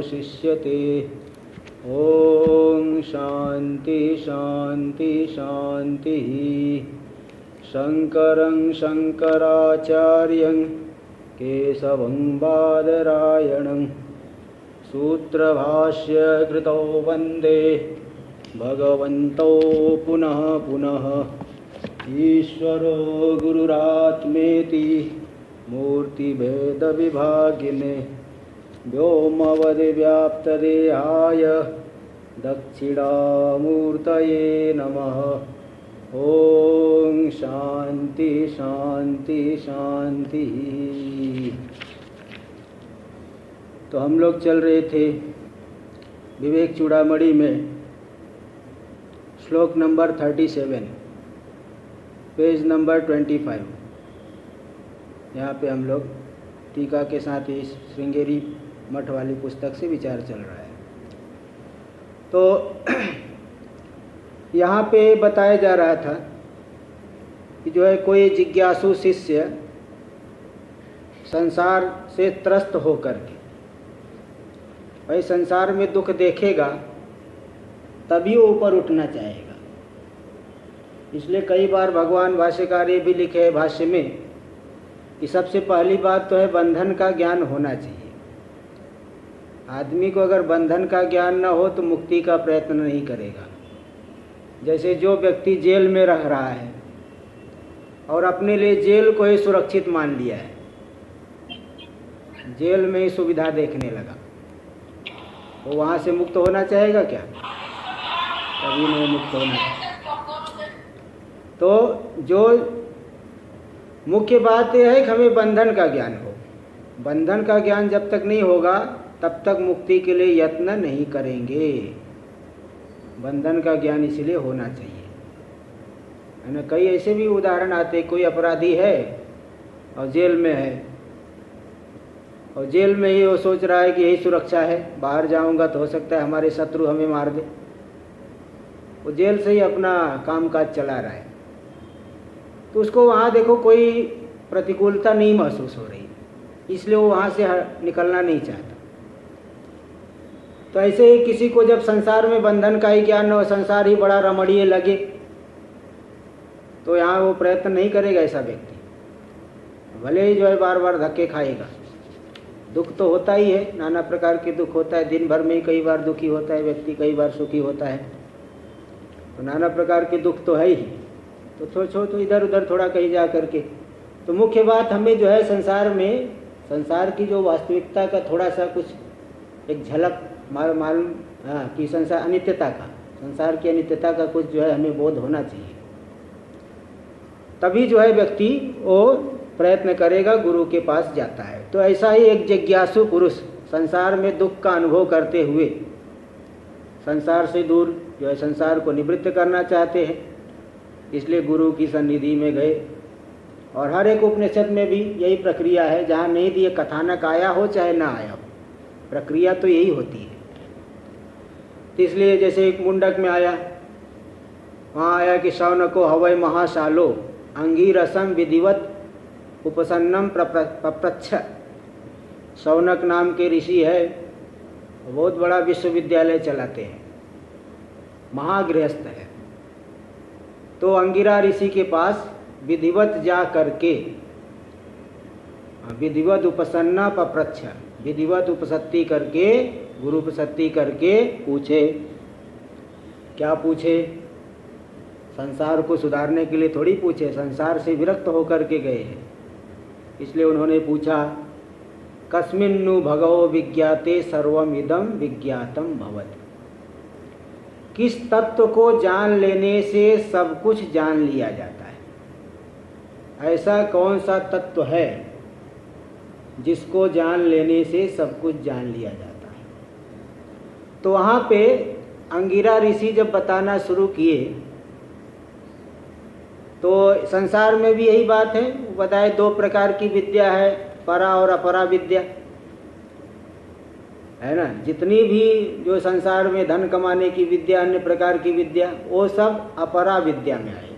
अवशिष्यते। ओम शांति शांति शांति। शंकरं शंकराचार्यं केशवं बादरायणं सूत्रभाष्य कृतौ वन्दे भगवन्तौ पुनः पुनः। ईश्वरो गुरुरात्मेति मूर्तिभेदविभागिने व्योमवद्व्याप्तदेहाय दक्षिणामूर्तये नमः। ओम शांति शांति शांति। तो हम लोग चल रहे थे विवेक चूड़ामणि में श्लोक नंबर 37, पेज नंबर 25। यहाँ पे हम लोग टीका के साथ ही श्रृंगेरी मठ वाली पुस्तक से विचार चल रहा है। तो यहाँ पे बताया जा रहा था कि जो है कोई जिज्ञासु शिष्य संसार से त्रस्त होकर के भाई संसार में दुख देखेगा तभी वो ऊपर उठना चाहेगा। इसलिए कई बार भगवान भाष्यकार ये भी लिखे हैं भाष्य में कि सबसे पहली बात तो है बंधन का ज्ञान होना चाहिए। आदमी को अगर बंधन का ज्ञान न हो तो मुक्ति का प्रयत्न नहीं करेगा। जैसे जो व्यक्ति जेल में रह रहा है और अपने लिए जेल को ही सुरक्षित मान लिया है, जेल में ही सुविधा देखने लगा, वो वहाँ से मुक्त होना चाहेगा क्या? कभी नहीं मुक्त होना। तो जो मुख्य बात यह है कि हमें बंधन का ज्ञान हो। बंधन का ज्ञान जब तक नहीं होगा तब तक मुक्ति के लिए यत्न नहीं करेंगे। बंधन का ज्ञान इसलिए होना चाहिए, है ना। कई ऐसे भी उदाहरण आते, कोई अपराधी है और जेल में है और जेल में ही वो सोच रहा है कि यही सुरक्षा है, बाहर जाऊंगा तो हो सकता है हमारे शत्रु हमें मार दे। वो जेल से ही अपना कामकाज चला रहा है, तो उसको वहाँ देखो कोई प्रतिकूलता नहीं महसूस हो रही, इसलिए वो वहाँ से निकलना नहीं चाहता। तो ऐसे ही किसी को जब संसार में बंधन का ही ज्ञान हो, संसार ही बड़ा रमणीय लगे, तो यहाँ वो प्रयत्न नहीं करेगा ऐसा व्यक्ति, भले ही जो है बार बार धक्के खाएगा। दुख तो होता ही है, नाना प्रकार के दुख होता है, दिन भर में ही कई बार दुखी होता है व्यक्ति, कई बार सुखी होता है, तो नाना प्रकार के दुख तो है ही। तो तो इधर उधर थोड़ा कहीं जा करके, तो मुख्य बात हमें जो है संसार में, संसार की जो वास्तविकता का थोड़ा सा कुछ एक झलक मालूम, हाँ, कि संसार अनित्यता का, संसार की अनित्यता का कुछ जो है हमें बोध होना चाहिए। तभी जो है व्यक्ति वो प्रयत्न करेगा, गुरु के पास जाता है। तो ऐसा ही एक जिज्ञासु पुरुष संसार में दुख का अनुभव करते हुए संसार से दूर जो है संसार को निवृत्त करना चाहते हैं, इसलिए गुरु की सन्निधि में गए। और हर एक उपनिषद में भी यही प्रक्रिया है, जहाँ नहीं दिए कथानक आया हो चाहे ना आया हो, प्रक्रिया तो यही होती है। तो इसलिए जैसे एक मुंडक में आया, वहाँ आया कि शौनको हवै महाशालो अंगीरसम विधिवत उपसन्नम पप्रच्छ। शौनक नाम के ऋषि है, बहुत बड़ा विश्वविद्यालय चलाते हैं, महागृहस्थ है। तो अंगिरा ऋषि के पास विधिवत जा करके, विधिवत उपसन्ना पप्रच्छ, विधिवत उपसत्ति करके, गुरु उपसत्ति करके पूछे। क्या पूछे? संसार को सुधारने के लिए थोड़ी पूछे, संसार से विरक्त होकर के गए हैं, इसलिए उन्होंने पूछा कस्मिन्नु भगवो विज्ञाते सर्वम इदम विज्ञातम भवति। किस तत्व को जान लेने से सब कुछ जान लिया जाता है? ऐसा कौन सा तत्व है जिसको जान लेने से सब कुछ जान लिया जाता है? तो वहाँ पे अंगिरा ऋषि जब बताना शुरू किए, तो संसार में भी यही बात है। बताए दो प्रकार की विद्या है, परा और अपरा विद्या, है ना। जितनी भी जो संसार में धन कमाने की विद्या, अन्य प्रकार की विद्या, वो सब अपरा विद्या में आएगा।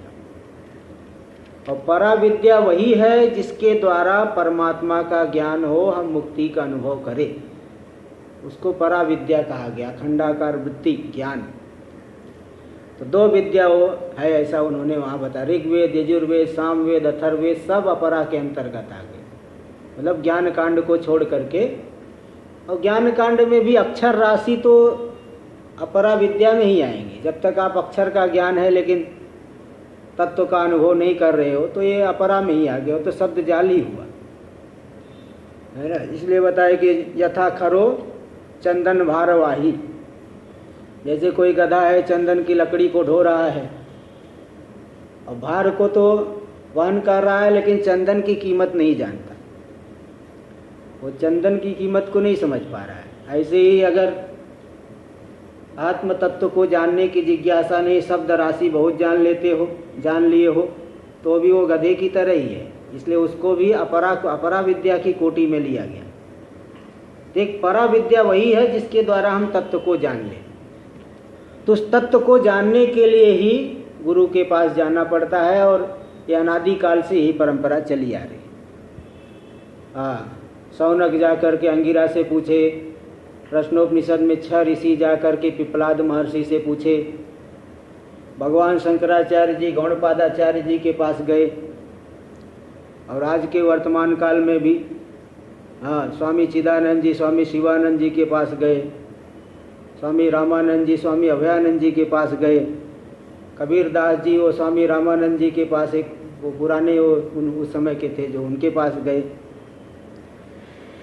और परा विद्या वही है जिसके द्वारा परमात्मा का ज्ञान हो, हम मुक्ति का अनुभव करें। उसको परा विद्या कहा गया, खंडाकार वृत्ति ज्ञान। तो 2 विद्या वो है, ऐसा उन्होंने वहाँ बताया। ऋग्वेद, यजुर्वेद, सामवेद, अथर्ववेद सब अपरा के अंतर्गत आ गए, मतलब ज्ञान कांड को छोड़ करके। और ज्ञान कांड में भी अक्षर राशि तो अपरा विद्या में ही आएंगी। जब तक आप अक्षर का ज्ञान है लेकिन तत्व का अनुभव नहीं कर रहे हो तो ये अपरा में ही आ गया, तो शब्द जाली हुआ है ना। इसलिए बताया कि यथा खरो चंदन भारवाही, जैसे कोई गधा है चंदन की लकड़ी को ढो रहा है और भार को तो वहन कर रहा है लेकिन चंदन की कीमत नहीं जानता, वो चंदन की कीमत को नहीं समझ पा रहा है। ऐसे ही अगर आत्म तत्व को जानने की जिज्ञासा नहीं, शब्द राशि बहुत जान लिए हो तो भी वो गधे की तरह ही है। इसलिए उसको भी अपरा विद्या की कोटि में लिया गया। एक परा विद्या वही है जिसके द्वारा हम तत्व को जान लें। तो उस तत्व को जानने के लिए ही गुरु के पास जाना पड़ता है, और ये अनादिकाल से ही परंपरा चली आ रही। शौनक जाकर के अंगिरा से पूछे, प्रश्नोपनिषद में 6 ऋषि जाकर के पिपलाद महर्षि से पूछे, भगवान शंकराचार्य जी गौड़पादाचार्य जी के पास गए, और आज के वर्तमान काल में भी स्वामी चिदानंद जी, स्वामी शिवानंद जी के पास गए, स्वामी रामानंद जी, स्वामी अभयानंद जी के पास गए, कबीर दास जी वो स्वामी रामानंद जी के पास, एक वो पुराने उस समय के थे जो उनके पास गए।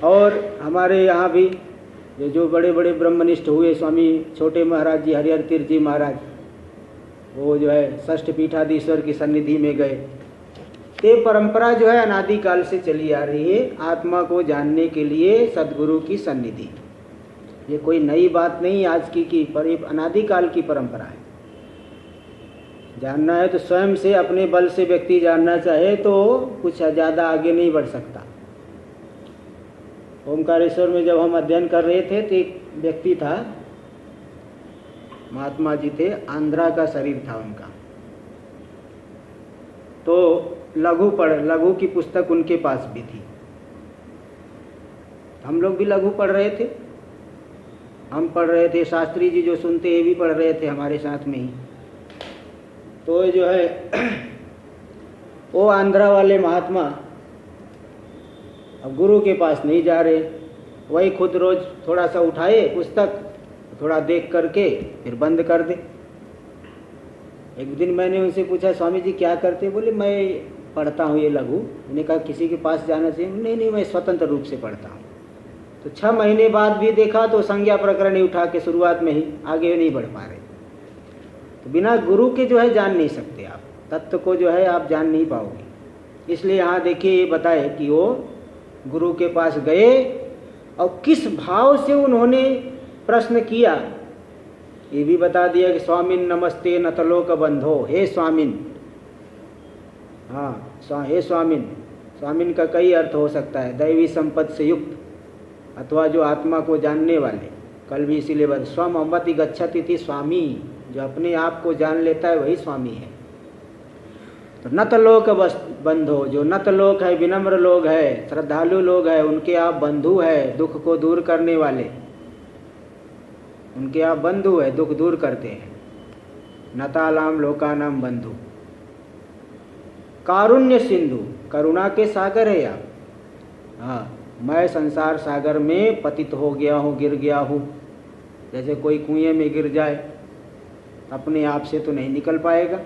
और हमारे यहाँ भी जो बड़े बड़े ब्रह्मनिष्ठ हुए, स्वामी छोटे महाराज जी, हरिहर तीर्थ जी महाराज, वो जो है षष्ठ पीठाधीश्वर की सन्निधि में गए। ये परंपरा जो है अनादिकाल से चली आ रही है, आत्मा को जानने के लिए सद्गुरु की सन्निधि। ये कोई नई बात नहीं आज की पर अनादिकाल की परंपरा है। जानना है तो स्वयं से, अपने बल से व्यक्ति जानना चाहे तो कुछ ज़्यादा आगे नहीं बढ़ सकता। ओमकारेश्वर में जब हम अध्ययन कर रहे थे तो एक व्यक्ति था, महात्मा जी थे, आंध्रा का शरीर था उनका। तो लघु की पुस्तक उनके पास भी थी। हम लोग भी लघु पढ़ रहे थे, हम पढ़ रहे थे, शास्त्री जी जो सुनते ये भी पढ़ रहे थे हमारे साथ में ही। तो जो है वो आंध्रा वाले महात्मा अब गुरु के पास नहीं जा रहे, वही खुद रोज थोड़ा सा उठाए पुस्तक, थोड़ा देख करके फिर बंद कर दे। एक दिन मैंने उनसे पूछा, स्वामी जी क्या करते? बोले मैं पढ़ता हूँ ये लघु। मैंने कहा किसी के पास जाना चाहिए? नहीं, मैं स्वतंत्र रूप से पढ़ता हूँ। तो 6 महीने बाद भी देखा तो संज्ञा प्रकरण ही उठा के शुरुआत में ही, आगे नहीं बढ़ पा रहे। तो बिना गुरु के जो है जान नहीं सकते आप, तत्व को जो है आप जान नहीं पाओगे। इसलिए यहाँ देखिए ये बताए कि वो गुरु के पास गए और किस भाव से उन्होंने प्रश्न किया, ये भी बता दिया कि स्वामिन नमस्ते नतलोक बंधो, हे स्वामिन। हे स्वामिन, स्वामिन का कई अर्थ हो सकता है, दैवी संपत्ति से युक्त अथवा जो आत्मा को जानने वाले। कल भी इसीलिए बता, स्वम अमति गच्छति थी स्वामी, जो अपने आप को जान लेता है वही स्वामी है। तो नतलोक बंधो, जो नतलोक है, विनम्र लोग है, श्रद्धालु लोग है, उनके आप बंधु है, दुख को दूर करने वाले, उनके आप बंधु है, दुख दूर करते हैं। नतालाम लोकानाम बंधु। कारुण्य सिंधु, करुणा के सागर है आप। मैं संसार सागर में पतित हो गया हूँ, गिर गया हूँ। जैसे कोई कुएं में गिर जाए, अपने आप से तो नहीं निकल पाएगा,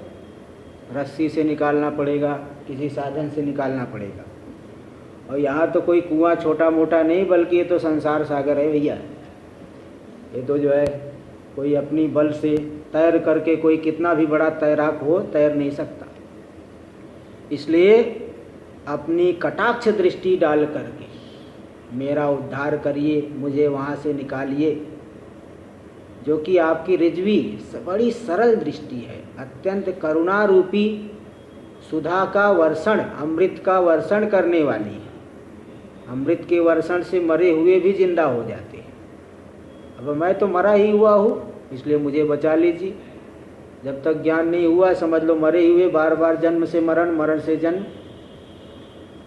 रस्सी से निकालना पड़ेगा, किसी साधन से निकालना पड़ेगा। और यहाँ तो कोई कुआं छोटा मोटा नहीं, बल्कि ये तो संसार सागर है भैया। ये तो जो है कोई अपनी बल से तैर करके, कोई कितना भी बड़ा तैराक हो, तैर नहीं सकता। इसलिए अपनी कटाक्ष दृष्टि डाल करके मेरा उद्धार करिए, मुझे वहाँ से निकालिए, जो कि आपकी रिजवी बड़ी सरल दृष्टि है, अत्यंत करुणा रूपी सुधा का वर्षण, अमृत का वर्षण करने वाली है। अमृत के वर्षण से मरे हुए भी जिंदा हो जाते हैं। अब मैं तो मरा ही हुआ हूँ, इसलिए मुझे बचा लीजिए। जब तक ज्ञान नहीं हुआ समझ लो मरे हुए, बार बार जन्म से मरण, मरण से जन्म,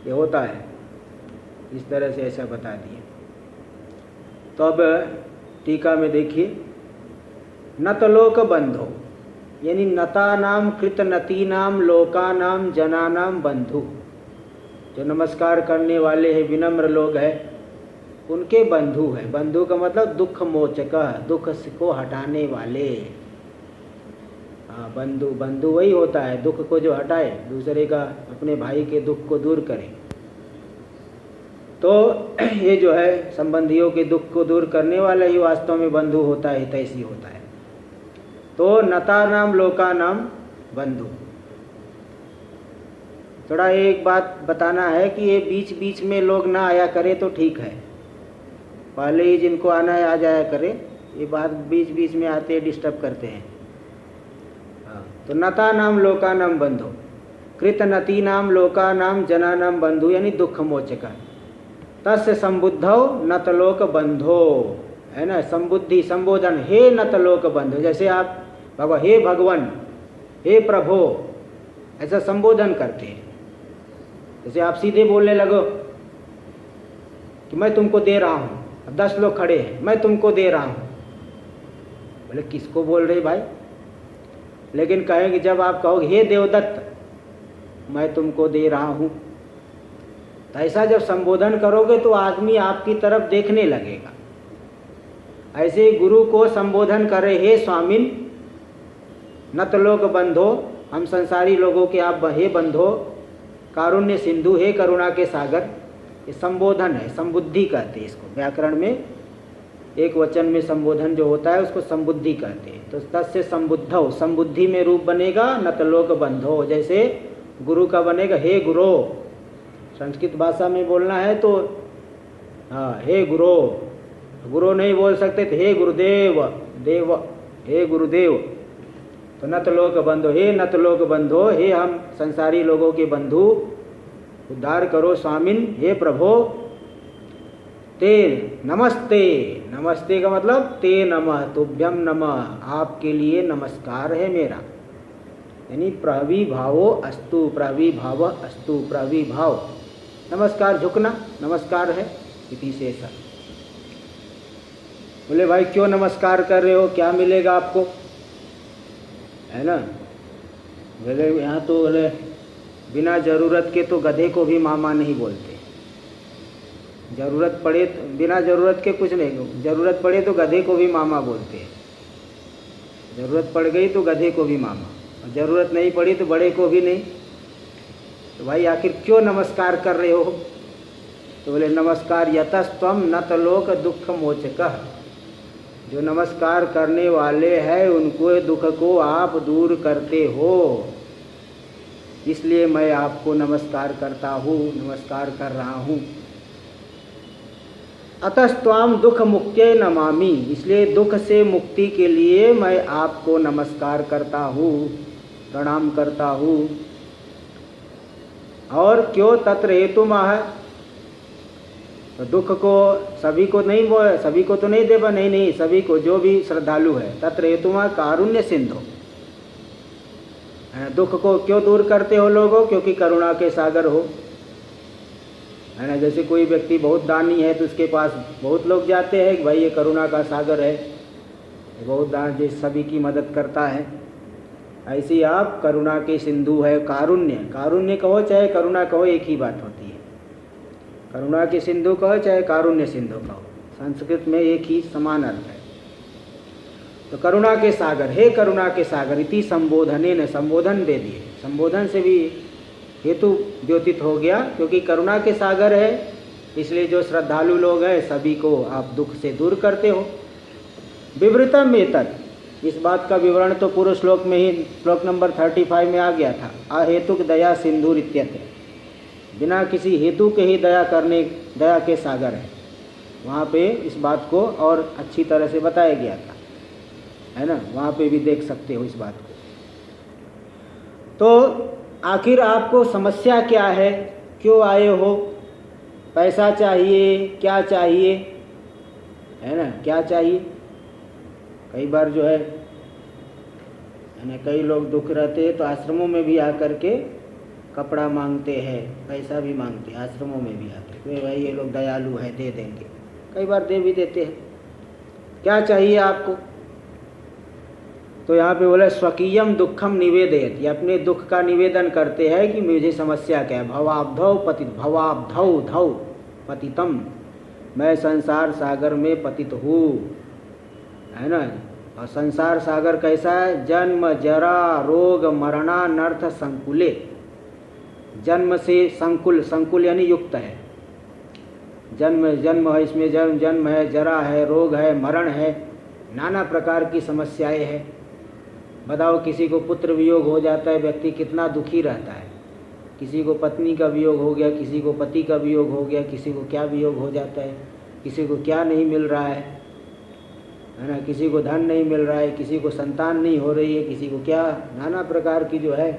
ये होता है। इस तरह से ऐसा बता दिए। तो अब टीका में देखिए, नतलोक बंधो यानी नता नाम कृत नती नाम लोका नाम जना नाम बंधु, जो नमस्कार करने वाले हैं, विनम्र लोग हैं, उनके बंधु है। बंधु का मतलब दुख मोचक, दुख को हटाने वाले। हाँ, बंधु बंधु वही होता है दुख को जो हटाए, दूसरे का, अपने भाई के दुख को दूर करे। तो ये जो है संबंधियों के दुख को दूर करने वाला ही वास्तव में बंधु होता है, हितैषी होता है। तो नता नाम लोका नाम बंधु। थोड़ा एक बात बताना है कि ये बीच बीच में लोग ना आया करे तो ठीक है, पहले ही जिनको आना है आ जाया करे, ये बात बीच बीच में आते डिस्टर्ब करते हैं। हाँ, तो नता नाम लोका नाम बंधु, कृत नती नाम लोका नाम जना नाम बंधु यानी दुख मोचका। तस्य संबुद्धौ नतलोक बंधो, है ना, संबुद्धि संबोधन, हे नतलोक बंधो, जैसे आप भगवान, हे भगवान, हे प्रभु, ऐसा संबोधन करते हैं। जैसे आप सीधे बोलने लगो कि मैं तुमको दे रहा हूँ, अब 10 लोग खड़े हैं, मैं तुमको दे रहा हूँ, बोले किसको बोल रहे भाई? लेकिन कहेंगे जब आप कहोगे हे देवदत्त मैं तुमको दे रहा हूँ, तो ऐसा जब संबोधन करोगे तो आदमी आपकी तरफ देखने लगेगा। ऐसे गुरु को संबोधन करे, हे स्वामिन नतलोक बंधो, हम संसारी लोगों के आप हे बंधो, कारुण्य सिंधु, हे करुणा के सागर, ये संबोधन है, संबुद्धि कहते हैं इसको। व्याकरण में एक वचन में संबोधन जो होता है उसको संबुद्धि कहते हैं। तो तस्य संबुद्धौ, संबुद्धि में रूप बनेगा नतलोक बंधो, जैसे गुरु का बनेगा हे गुरो, संस्कृत भाषा में बोलना है तो हाँ हे गुरो, गुरु नहीं बोल सकते तो हे गुरुदेव, देव, हे गुरुदेव। तो नतलोक बंधो, हे नतलोक बंधो, हे हम संसारी लोगों के बंधु, उद्धार करो स्वामिन, हे प्रभो। ते नमस्ते, नमस्ते का मतलब ते नमः, तुभ्यम नमः, आपके लिए नमस्कार है मेरा, यानी प्रविभावो अस्तु, प्रविभाव अस्तु, प्रविभाव नमस्कार, झुकना नमस्कार है, इति शेष। बोले भाई क्यों नमस्कार कर रहे हो, क्या मिलेगा आपको, है ना? बोले यहाँ तो बोले बिना जरूरत के तो गधे को भी मामा नहीं बोलते, जरूरत पड़े तो, बिना जरूरत के कुछ नहीं, जरूरत पड़े तो गधे को भी मामा बोलते हैं, जरूरत पड़ गई तो गधे को भी मामा, और जरूरत नहीं पड़ी तो बड़े को भी नहीं। तो भाई आखिर क्यों नमस्कार कर रहे हो? तो बोले नमस्कार यतस्त्वम नतलोक दुख मोचकः, जो नमस्कार करने वाले हैं उनको दुख को आप दूर करते हो, इसलिए मैं आपको नमस्कार करता हूँ, नमस्कार कर रहा हूँ। अतस्त्वाम दुख मुक्त्यै नमामि, इसलिए दुख से मुक्ति के लिए मैं आपको नमस्कार करता हूँ, प्रणाम करता हूँ। और क्यों? तत्र हेतुमः, तो दुख को सभी को नहीं, सभी को तो नहीं देगा, नहीं, सभी को, जो भी श्रद्धालु है। तत्र हेतुमः कारुण्य सिंधु, दुख को क्यों दूर करते हो लोगों? क्योंकि करुणा के सागर हो, है ना। जैसे कोई व्यक्ति बहुत दानी है तो उसके पास बहुत लोग जाते हैं कि भाई ये करुणा का सागर है, बहुत दान, जैसे सभी की मदद करता है। ऐसे ही आप करुणा के सिंधु है। कारुण्य, कारुण्य कहो चाहे करुणा कहो एक ही बात होती है, करुणा के सिंधु कहो चाहे कारुण्य सिंधु कहो, संस्कृत में एक ही समान अर्थ है। तो करुणा के सागर, हे करुणा के सागर, इति संबोधने न, संबोधन दे दिए, संबोधन से भी हेतु द्योतित हो गया, क्योंकि करुणा के सागर है इसलिए जो श्रद्धालु लोग हैं सभी को आप दुख से दूर करते हो। विवृतम एतत्, इस बात का विवरण तो पूर्व श्लोक में ही, श्लोक नंबर 35 में आ गया था। अहेतुक दया सिंधुर इत्यत्र, बिना किसी हेतु के ही दया करने, दया के सागर है, वहाँ पे इस बात को और अच्छी तरह से बताया गया था, है ना। वहाँ पे भी देख सकते हो इस बात को। तो आखिर आपको समस्या क्या है, क्यों आए हो? पैसा चाहिए, क्या चाहिए, है ना, क्या चाहिए? कई बार जो है ना, कई लोग दुख रहते हैं तो आश्रमों में भी आकर के कपड़ा मांगते हैं, पैसा भी मांगते हैं, आश्रमों में भी आकर के, भाई ये लोग दयालु है दे देंगे, कई बार दे भी देते हैं। क्या चाहिए आपको? तो यहाँ पे बोला स्वकीयम दुखम निवेदयत, ये अपने दुख का निवेदन करते हैं कि मुझे समस्या क्या है। भवाब्धौ पतित, भवाब्धौ धौ पतितम, मैं संसार सागर में पतित हूँ, है ना। और संसार सागर कैसा है? जन्म जरा रोग मरणानर्थ संकुले, जन्म से संकुल, संकुल यानी युक्त है। जन्म जन्म है, इसमें जन्म है, जरा है, रोग है, मरण है, नाना प्रकार की समस्याएं हैं। बताओ, किसी को पुत्र वियोग हो जाता है, व्यक्ति कितना दुखी रहता है। किसी को पत्नी का वियोग हो गया, किसी को पति का वियोग हो गया, किसी को क्या वियोग हो जाता है, किसी को क्या नहीं मिल रहा है ना। किसी को धन नहीं मिल रहा है, किसी को संतान नहीं हो रही है, किसी को क्या, नाना प्रकार की जो है,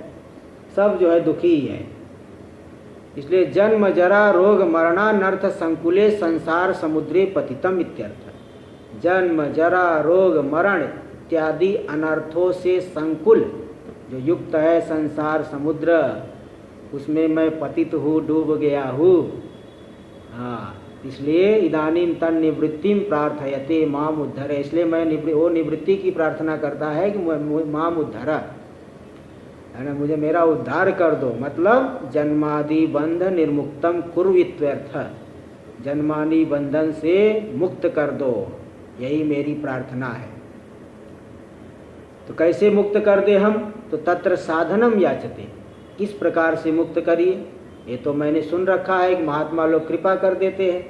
सब जो है दुखी ही है। इसलिए जन्म जरा रोग मरणानर्थ संकुले संसार समुद्रे पतितम इत्यर्थ। जन्म जरा रोग मरण इत्यादि अनर्थों से संकुल जो युक्त है संसार समुद्र, उसमें मैं पतित हूँ, डूब गया हूँ। हाँ, इसलिए इदानीं तन निवृत्तिम प्रार्थयते माम उद्धर, इसलिए मैं वो निवृत्ति की प्रार्थना करता है कि माम उद्धर, है ना, मुझे मेरा उद्धार कर दो। मतलब जन्मादि बंध निर्मुक्तम कुर्वित्वर्थ, जन्मादि बंधन से मुक्त कर दो, यही मेरी प्रार्थना है। तो कैसे मुक्त कर दे हम? तो तत्र साधनम याचते, किस प्रकार से मुक्त करिए? ये तो मैंने सुन रखा है कि महात्मा लोग कृपा कर देते हैं।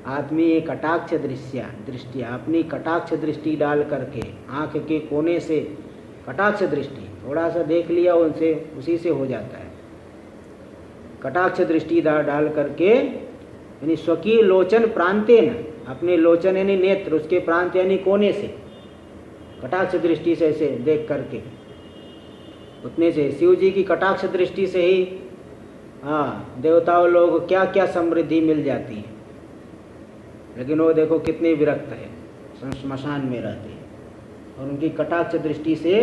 आत्मीय कटाक्ष दृष्टि, अपनी कटाक्ष दृष्टि डाल करके, आँख के कोने से कटाक्ष दृष्टि थोड़ा सा देख लिया उनसे, उसी से हो जाता है। कटाक्ष दृष्टि डाल करके, यानी स्वकीय लोचन प्रांतेन, अपने लोचन यानी नेत्र, उसके प्रांत यानी कोने से, कटाक्ष दृष्टि से ऐसे देख करके, उतने से शिव जी की कटाक्ष दृष्टि से ही हाँ देवताओं लोगों को क्या क्या समृद्धि मिल जाती है। लेकिन वो देखो कितने विरक्त है, श्मशान में रहते हैं, और उनकी कटाक्ष दृष्टि से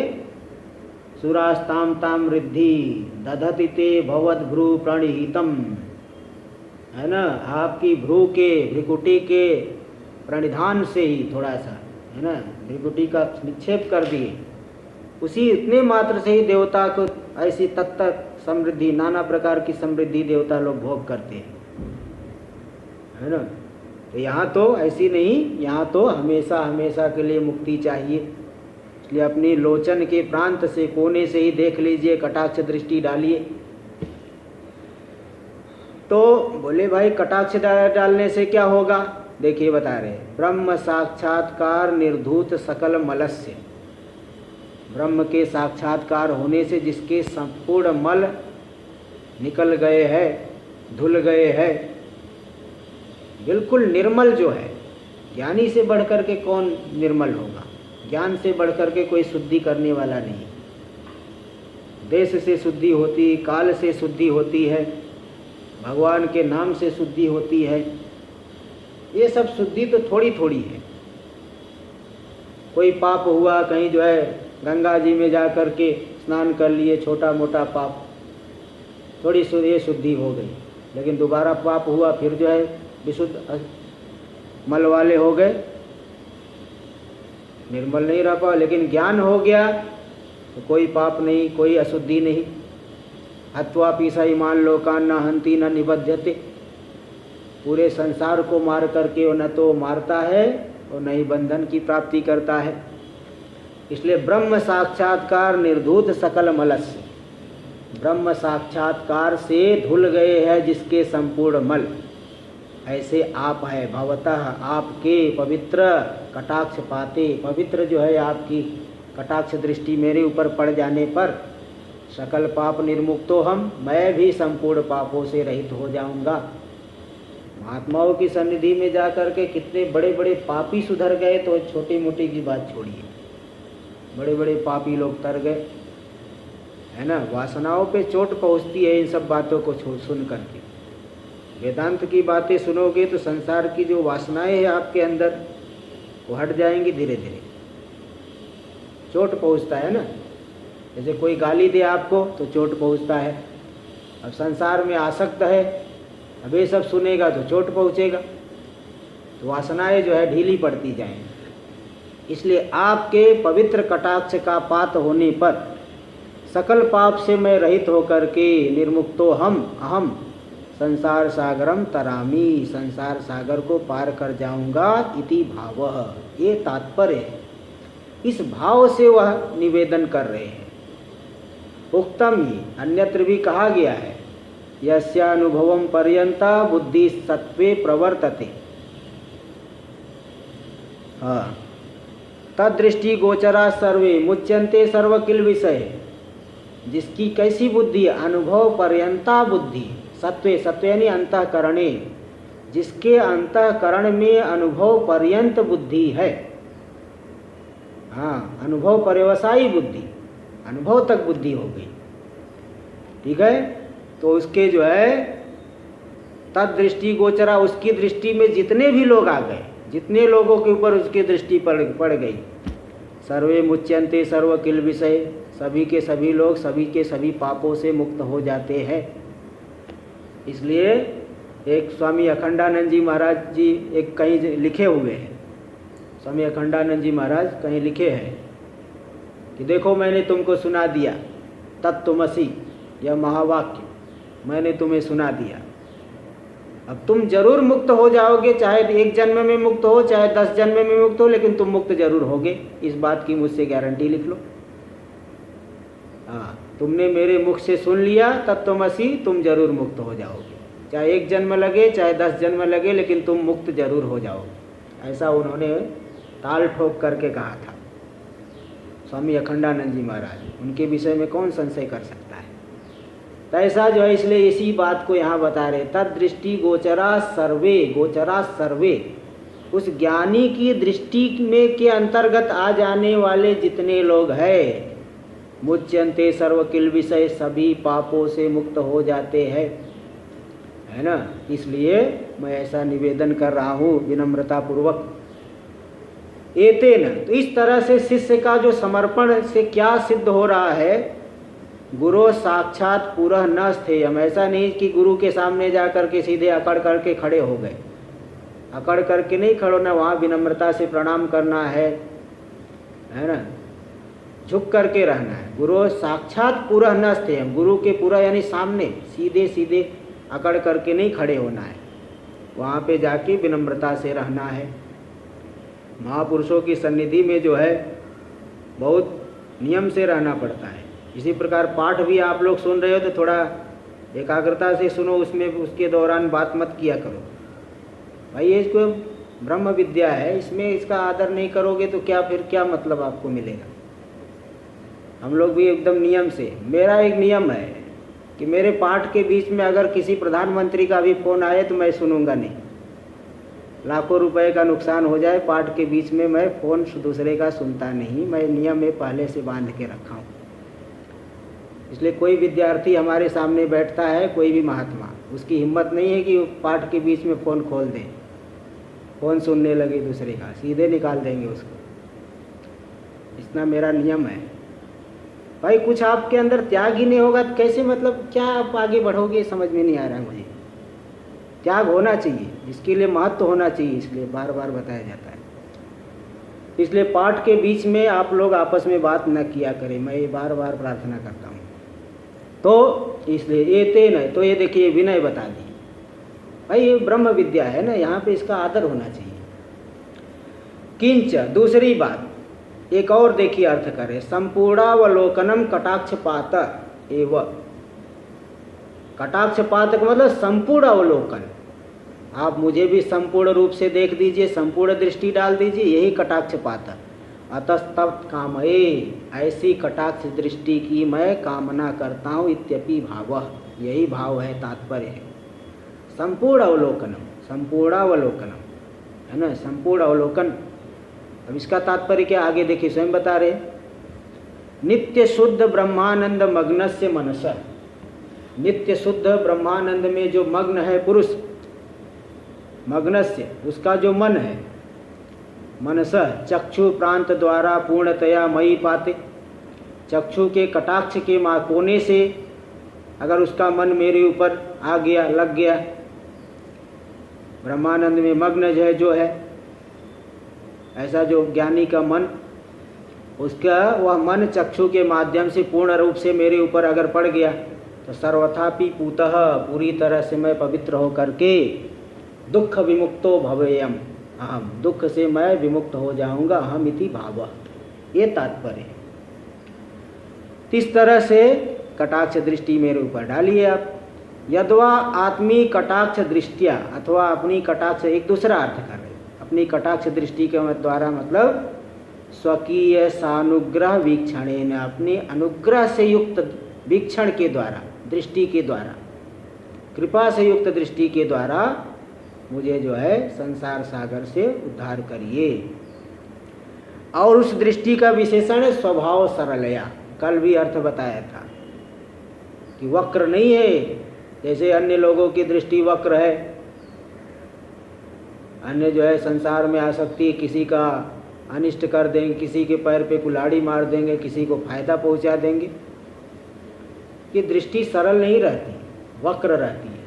सुरास्ताम ताम रिद्धि दधति ते भवद भ्रू प्रणिहितम, है ना, आपकी भ्रू के, भ्रिकुटी के प्रणिधान से ही थोड़ा सा, है ना, भ्रिकुटी का निक्षेप कर दिए, उसी इतने मात्र से ही देवता को ऐसी तत्त समृद्धि, नाना प्रकार की समृद्धि देवता लोग भोग करते हैं, है ना। तो यहाँ तो ऐसी नहीं, यहाँ तो हमेशा हमेशा के लिए मुक्ति चाहिए। इसलिए अपनी लोचन के प्रांत से, कोने से ही देख लीजिए, कटाक्ष दृष्टि डालिए। तो बोले भाई कटाक्ष डालने से क्या होगा? देखिए बता रहे, ब्रह्म साक्षात्कार निर्धूत सकल मलस्य, ब्रह्म के साक्षात्कार होने से जिसके संपूर्ण मल निकल गए हैं, धुल गए हैं, बिल्कुल निर्मल जो है, ज्ञानी से बढ़कर के कौन निर्मल होगा? ज्ञान से बढ़कर के कोई शुद्धि करने वाला नहीं। देश से शुद्धि होती, काल से शुद्धि होती है, भगवान के नाम से शुद्धि होती है। ये सब शुद्धि तो थोड़ी थोड़ी है। कोई पाप हुआ कहीं जो है, गंगा जी में जा कर के स्नान कर लिए, छोटा मोटा पाप, थोड़ी ये शुद्धि हो गई। लेकिन दोबारा पाप हुआ, फिर जो है विशुद्ध मल वाले हो गए, निर्मल नहीं रह पाओ। लेकिन ज्ञान हो गया तो कोई पाप नहीं, कोई अशुद्धि नहीं। हत्वा पीसा ईमान लोकान न हंति न निबध्यते, पूरे संसार को मार करके वो न तो मारता है और न ही बंधन की प्राप्ति करता है। इसलिए ब्रह्म साक्षात्कार निर्धूत सकल मलस्य, ब्रह्म साक्षात्कार से धुल गए हैं जिसके संपूर्ण मल, ऐसे आप है भवतः, आपके पवित्र कटाक्ष पाते, पवित्र जो है आपकी कटाक्ष दृष्टि मेरे ऊपर पड़ जाने पर सकल पाप निर्मुक्तो हम, मैं भी संपूर्ण पापों से रहित हो जाऊंगा। महात्माओं की सन्निधि में जाकर के कितने बड़े बड़े पापी सुधर गए, तो छोटी मोटी की बात छोड़िए, बड़े बड़े पापी लोग तर गए, है ना। वासनाओं पे चोट पहुंचती है इन सब बातों को सुन करके। वेदांत की बातें सुनोगे तो संसार की जो वासनाएं हैं आपके अंदर वो हट जाएंगी धीरे धीरे। चोट पहुंचता है ना, जैसे कोई गाली दे आपको तो चोट पहुंचता है। अब संसार में आसक्त है, अब ये सब सुनेगा तो चोट पहुंचेगा, तो वासनाएं जो है ढीली पड़ती जाएंगी। इसलिए आपके पवित्र कटाक्ष का पात्र होने पर सकल पाप से मैं रहित होकर के निर्मुक्तो अहम संसार सागरम तरामी, संसार सागर को पार कर जाऊंगा इति भावः, ये तात्पर्य है। इस भाव से वह निवेदन कर रहे हैं। उक्तम ही अन्यत्र भी कहा गया है, यस्यानुभवम पर्यंता बुद्धि सत्वे प्रवर्तते। हाँ, तदृष्टि गोचरा सर्वे मुच्यन्ते सर्वकिल विषय। जिसकी कैसी बुद्धि? अनुभव पर्यंता बुद्धि, सत्वे, सत्वे यानी अंतःकरणे, जिसके अंतःकरण में अनुभव पर्यंत बुद्धि है। हाँ, अनुभव पर्यवसायी बुद्धि, अनुभव तक बुद्धि हो गई। ठीक है, तो उसके जो है तद दृष्टि गोचरा, उसकी दृष्टि में जितने भी लोग आ गए, जितने लोगों के ऊपर उसकी दृष्टि पड़ गई, सर्वे मुच्यन्ते सर्व किल विषय, सभी के सभी लोग सभी के सभी पापों से मुक्त हो जाते हैं। इसलिए एक स्वामी अखंडानंद जी महाराज जी एक कहीं लिखे हुए हैं, स्वामी अखंडानंद जी महाराज कहीं लिखे हैं कि देखो मैंने तुमको सुना दिया तत्त्वमसि, यह महावाक्य मैंने तुम्हें सुना दिया, अब तुम जरूर मुक्त हो जाओगे, चाहे एक जन्म में मुक्त हो चाहे 10 जन्म में मुक्त हो, लेकिन तुम मुक्त जरूर होगे, इस बात की मुझसे गारंटी लिख लो। हाँ, तुमने मेरे मुख से सुन लिया तत्त्वमसि, तुम जरूर मुक्त हो जाओगे, चाहे 1 जन्म लगे चाहे 10 जन्म लगे, लेकिन तुम मुक्त जरूर हो जाओगे। ऐसा उन्होंने ताल ठोक करके कहा था स्वामी अखंडानंद जी महाराज। उनके विषय में कौन संशय कर सकता है? तो ऐसा जो है, इसलिए इसी बात को यहाँ बता रहे, तद दृष्टि गोचरा सर्वे, गोचरा सर्वे, उस ज्ञानी की दृष्टि में के अंतर्गत आ जाने वाले जितने लोग हैं, मुच्यन्ते सर्व किल विषय, सभी पापों से मुक्त हो जाते हैं, है ना। इसलिए मैं ऐसा निवेदन कर रहा हूँ विनम्रता पूर्वक। एतेन, तो इस तरह से शिष्य का जो समर्पण से क्या सिद्ध हो रहा है, गुरु साक्षात पुरः न स्थेयम, ऐसा नहीं कि गुरु के सामने जा कर के सीधे अकड़ करके खड़े हो गए, अकड़ करके नहीं खड़ो ना, वहाँ विनम्रता से प्रणाम करना है ना, झुक करके रहना है। गुरु साक्षात पुरः न स्थेयम, गुरु के पुरः यानी सामने, सीधे सीधे अकड़ करके नहीं खड़े होना है, वहाँ पे जाके विनम्रता से रहना है। महापुरुषों की सन्निधि में जो है बहुत नियम से रहना पड़ता है। इसी प्रकार पाठ भी आप लोग सुन रहे हो तो थोड़ा एकाग्रता से सुनो, उसमें उसके दौरान बात मत किया करो। भाई ये इसको ब्रह्म विद्या है, इसमें इसका आदर नहीं करोगे तो क्या, फिर क्या मतलब आपको मिलेगा। हम लोग भी एकदम नियम से, मेरा एक नियम है कि मेरे पाठ के बीच में अगर किसी प्रधानमंत्री का भी फ़ोन आए तो मैं सुनूंगा नहीं, लाखों रुपए का नुकसान हो जाए, पाठ के बीच में मैं फ़ोन दूसरे का सुनता नहीं, मैं नियम में पहले से बांध के रखा हूँ। इसलिए कोई विद्यार्थी हमारे सामने बैठता है, कोई भी महात्मा, उसकी हिम्मत नहीं है कि वो पाठ के बीच में फ़ोन खोल दे, फ़ोन सुनने लगे दूसरे का, सीधे निकाल देंगे उसको। इतना मेरा नियम है। भाई कुछ आपके अंदर त्याग ही नहीं होगा तो कैसे, मतलब क्या आप आगे बढ़ोगे, समझ में नहीं आ रहा है मुझे। त्याग होना चाहिए, इसके लिए महत्व होना चाहिए, इसलिए बार बार बताया जाता है। इसलिए पाठ के बीच में आप लोग आपस में बात न किया करें, मैं ये बार बार प्रार्थना करता हूँ। तो इसलिए ये तेन, तो ये देखिए विनय बता दी। भाई ये ब्रह्म विद्या है ना, यहाँ पे इसका आदर होना चाहिए। किंच, दूसरी बात एक और देखिए अर्थ करे, संपूर्णावलोकनम कटाक्षपात एव। कटाक्षपात का मतलब संपूर्ण अवलोकन, आप मुझे भी संपूर्ण रूप से देख दीजिए, संपूर्ण दृष्टि डाल दीजिए, यही कटाक्षपात। अतस्तव कामये, ऐसी कटाक्ष दृष्टि की मैं कामना करता हूँ, इत्यपि भावः, यही भाव है, तात्पर्य है। संपूर्ण अवलोकनम, संपूर्णावलोकनम है ना, संपूर्ण अवलोकन। अब इसका तात्पर्य क्या, आगे देखिए स्वयं बता रहे, नित्य शुद्ध ब्रह्मानंद मग्नस्य मनस, नित्य शुद्ध ब्रह्मानंद में जो मग्न है पुरुष, मग्नस्य उसका जो मन है, मनस चक्षु प्रांत द्वारा पूर्णतया मयि पाते, चक्षु के कटाक्ष के कोने से अगर उसका मन मेरे ऊपर आ गया, लग गया, ब्रह्मानंद में मग्न जो है, ऐसा जो ज्ञानी का मन, उसका वह मन चक्षु के माध्यम से पूर्ण रूप से मेरे ऊपर अगर पड़ गया तो सर्वथापि पूतः, पूरी तरह से मैं पवित्र हो करके दुख विमुक्तो भवेयम, अहम, दुख से मैं विमुक्त हो जाऊंगा, अहम इति भावः, ये तात्पर्य है। इस तरह से कटाक्ष दृष्टि मेरे ऊपर डालिए आप। यद्वा आत्मी कटाक्ष दृष्टिया, अथवा अपनी कटाक्ष, एक दूसरा अर्थ कर रहे हैं, अपनी कटाक्ष दृष्टि के द्वारा मतलब स्वकीय सानुग्रह वीक्षणेन, अपने अनुग्रह से युक्त वीक्षण के द्वारा, दृष्टि के द्वारा, कृपा से युक्त दृष्टि के द्वारा मुझे जो है संसार सागर से उद्धार करिए। और उस दृष्टि का विशेषण है स्वभाव सरलया, कल भी अर्थ बताया था कि वक्र नहीं है, जैसे अन्य लोगों की दृष्टि वक्र है, अन्य जो है संसार में आसक्ति, किसी का अनिष्ट कर देंगे, किसी के पैर पे कुल्हाड़ी मार देंगे, किसी को फायदा पहुंचा देंगे। ये दृष्टि सरल नहीं रहती, वक्र रहती है,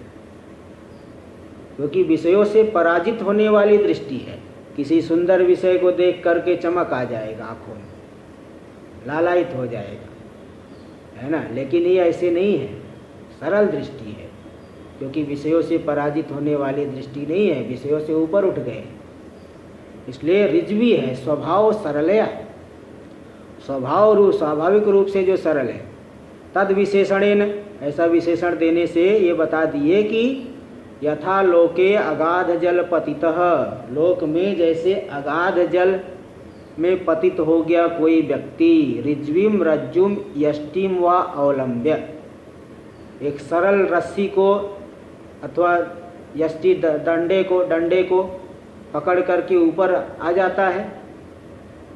क्योंकि विषयों से पराजित होने वाली दृष्टि है। किसी सुंदर विषय को देख करके चमक आ जाएगा आंखों में, लालायित हो जाएगा, है ना। लेकिन ये ऐसे नहीं है, सरल दृष्टि है, क्योंकि विषयों से पराजित होने वाली दृष्टि नहीं है, विषयों से ऊपर उठ गए, इसलिए रिजवी है, स्वभाव सरलया, स्वाभाविक रूप से जो सरल है। तद विशेषणेन, ऐसा विशेषण देने से ये बता दिए कि यथा लोके अगाध जल पतितः, लोक में जैसे अगाध जल में पतित हो गया कोई व्यक्ति, रिज्विम रज्जुम यष्टिम व अवलंब्य, एक सरल रस्सी को अथवा यष्टि डंडे को पकड़ करके ऊपर आ जाता है,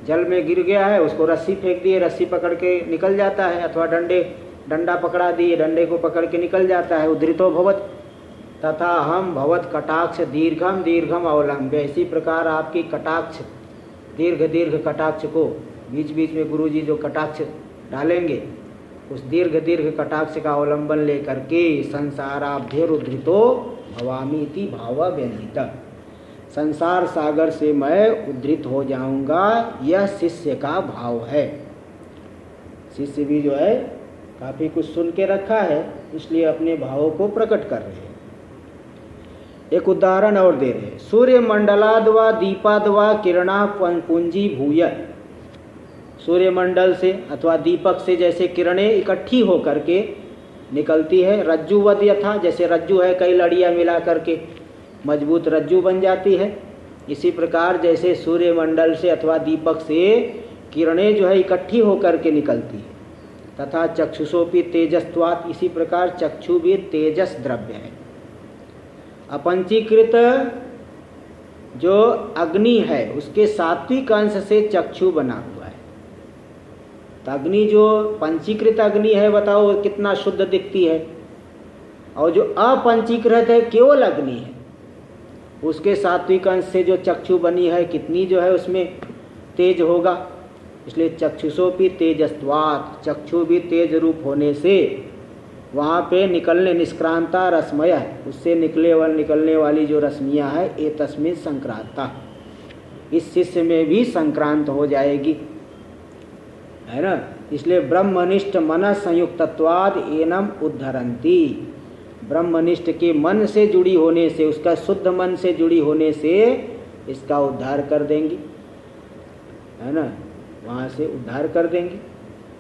जल में गिर गया है, उसको रस्सी फेंक दिए, रस्सी पकड़ के निकल जाता है, अथवा डंडा पकड़ा दिए, डंडे को पकड़ के निकल जाता है, उद्धृतो भवत। तथा हम भवत कटाक्ष दीर्घम अवलंब्य, इसी प्रकार आपकी कटाक्ष, दीर्घ कटाक्ष को बीच बीच में गुरुजी जो कटाक्ष डालेंगे, उस दीर्घ कटाक्ष का अवलंबन लेकर के संसाराभ्युद्धृतो भवामी इति भाव व्यंजित, संसार सागर से मैं उद्धृत हो जाऊंगा, यह शिष्य का भाव है। शिष्य भी जो है काफी कुछ सुन के रखा है, इसलिए अपने भावों को प्रकट कर रहे हैं। एक उदाहरण और दे रहे हैं, सूर्य मंडलाद्वा दीपाद्वा किरणा पुंजी भूय, सूर्य मंडल से अथवा दीपक से जैसे किरणें इकट्ठी हो करके निकलती है, रज्जुवद यथा, जैसे रज्जु है कई लड़ियां मिला करके मजबूत रज्जु बन जाती है, इसी प्रकार जैसे सूर्य मंडल से अथवा दीपक से किरणें जो है इकट्ठी होकर के निकलती है। तथा चक्षुषोपि तेजस्त्वात्, इसी प्रकार चक्षु भी तेजस द्रव्य है। अपंचीकृत जो अग्नि है उसके सात्विक अंश से चक्षु बना हुआ है। तो अग्नि जो पंचीकृत अग्नि है, बताओ कितना शुद्ध दिखती है, और जो अपंचीकृत है केवल अग्नि है, उसके सात्विक अंश से जो चक्षु बनी है कितनी जो है उसमें तेज होगा। इसलिए चक्षुषोपि तेजस्त्वात्, चक्षु भी तेज रूप होने से वहाँ पे निष्क्रांता रश्मय, उससे निकलने वाली जो रश्मियाँ है ये तस्मिन् संक्रांता, इस शिष्य में भी संक्रांत हो जाएगी, है ना। इसलिए ब्रह्मनिष्ठ मन संयुक्तत्वाद एनम उद्धरंती, ब्रह्मनिष्ठ के मन से जुड़ी होने से, उसका शुद्ध मन से जुड़ी होने से इसका उद्धार कर देंगी, है ना, वहाँ से उद्धार कर देंगे।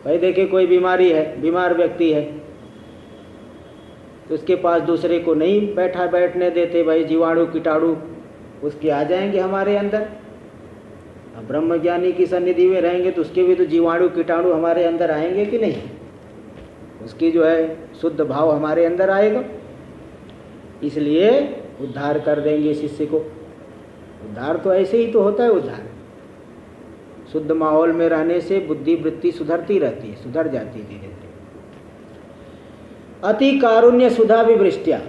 भाई देखिए कोई बीमारी है, बीमार व्यक्ति है, तो उसके पास दूसरे को नहीं बैठने देते, भाई जीवाणु कीटाणु उसके आ जाएंगे हमारे अंदर। अब ब्रह्मज्ञानी की सन्निधि में रहेंगे तो उसके भी तो जीवाणु कीटाणु हमारे अंदर आएंगे कि नहीं, उसकी जो है शुद्ध भाव हमारे अंदर आएगा, इसलिए उद्धार कर देंगे शिष्य को। उद्धार तो ऐसे ही तो होता है, उद्धार शुद्ध माहौल में रहने से बुद्धि वृत्ति सुधरती रहती है, सुधर जाती है धीरे धीरे। अति कारुण्य सुधा विवृष्टिया,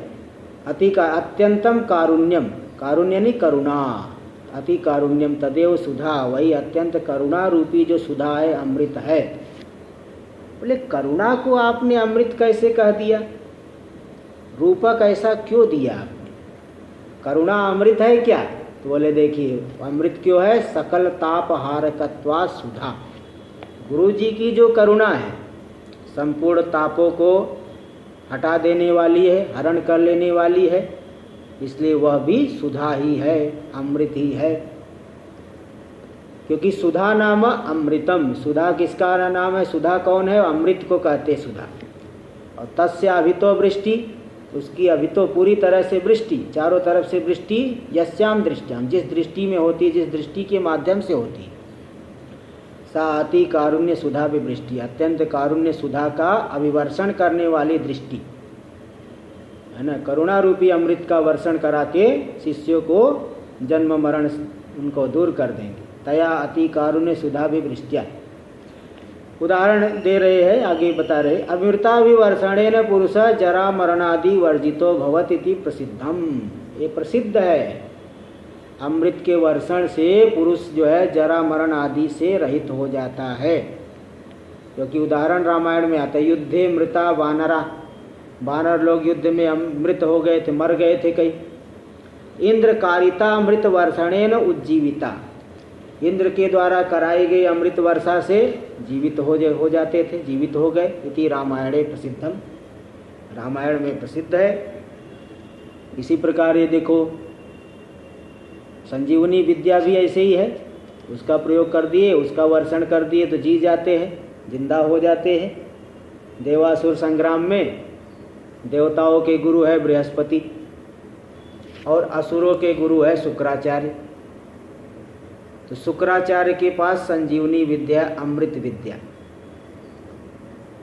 अति का अत्यंतम कारुण्यम, कारुण्य नहीं करुणा, अति कारुण्यम तदेव सुधा, वही अत्यंत करुणा रूपी जो सुधा है, अमृत है। बोले करुणा को आपने अमृत कैसे कह दिया, रूपक ऐसा क्यों दिया आपने, करुणा अमृत है क्या? तो बोले देखिए अमृत क्यों है, सकल ताप हारकत्वा सुधा। गुरु जी की जो करुणा है संपूर्ण तापों को हटा देने वाली है, हरण कर लेने वाली है, इसलिए वह भी सुधा ही है, अमृत ही है। क्योंकि सुधा नाम अमृतम, सुधा किसका नाम है, सुधा कौन है, अमृत को कहते सुधा। और तस्य अभितो वृष्टि, उसकी अभितो पूरी तरह से वृष्टि, चारों तरफ से वृष्टि, यस्याम दृष्टियाम, जिस दृष्टि में होती है, जिस दृष्टि के माध्यम से होती है। सा अति कारुण्य सुधा विवृष्टि, अत्यंत कारुण्य सुधा का अभिवर्षण करने वाली दृष्टि है ना। करुणा रूपी अमृत का वर्षण करा के शिष्यों को जन्म मरण उनको दूर कर देंगे। तया अति कारुण्य सुधा विवृष्टिया, उदाहरण दे रहे हैं, आगे बता रहे, अमृता विवर्षणेन पुरुष जरा मरणादि वर्जितो भवति इति प्रसिद्धम। ये प्रसिद्ध है, अमृत के वर्षण से पुरुष जो है जरा मरण आदि से रहित हो जाता है। क्योंकि उदाहरण रामायण में आता है, युद्धे मृता वानरा, वानर लोग युद्ध में अमृत हो गए थे, मर गए थे कई। इंद्र कारिता अमृत वर्षणेन उज्जीविता, इंद्र के द्वारा कराई गई अमृत वर्षा से जीवित हो जाते थे, जीवित हो गए। इति रामायणे प्रसिद्धम, रामायण में प्रसिद्ध है। इसी प्रकार ये देखो संजीवनी विद्या भी ऐसे ही है, उसका प्रयोग कर दिए, उसका वर्षण कर दिए तो जी जाते हैं, जिंदा हो जाते हैं। देवासुर संग्राम में देवताओं के गुरु है बृहस्पति और असुरों के गुरु है शुक्राचार्य। तो शुक्राचार्य के पास संजीवनी विद्या, अमृत विद्या,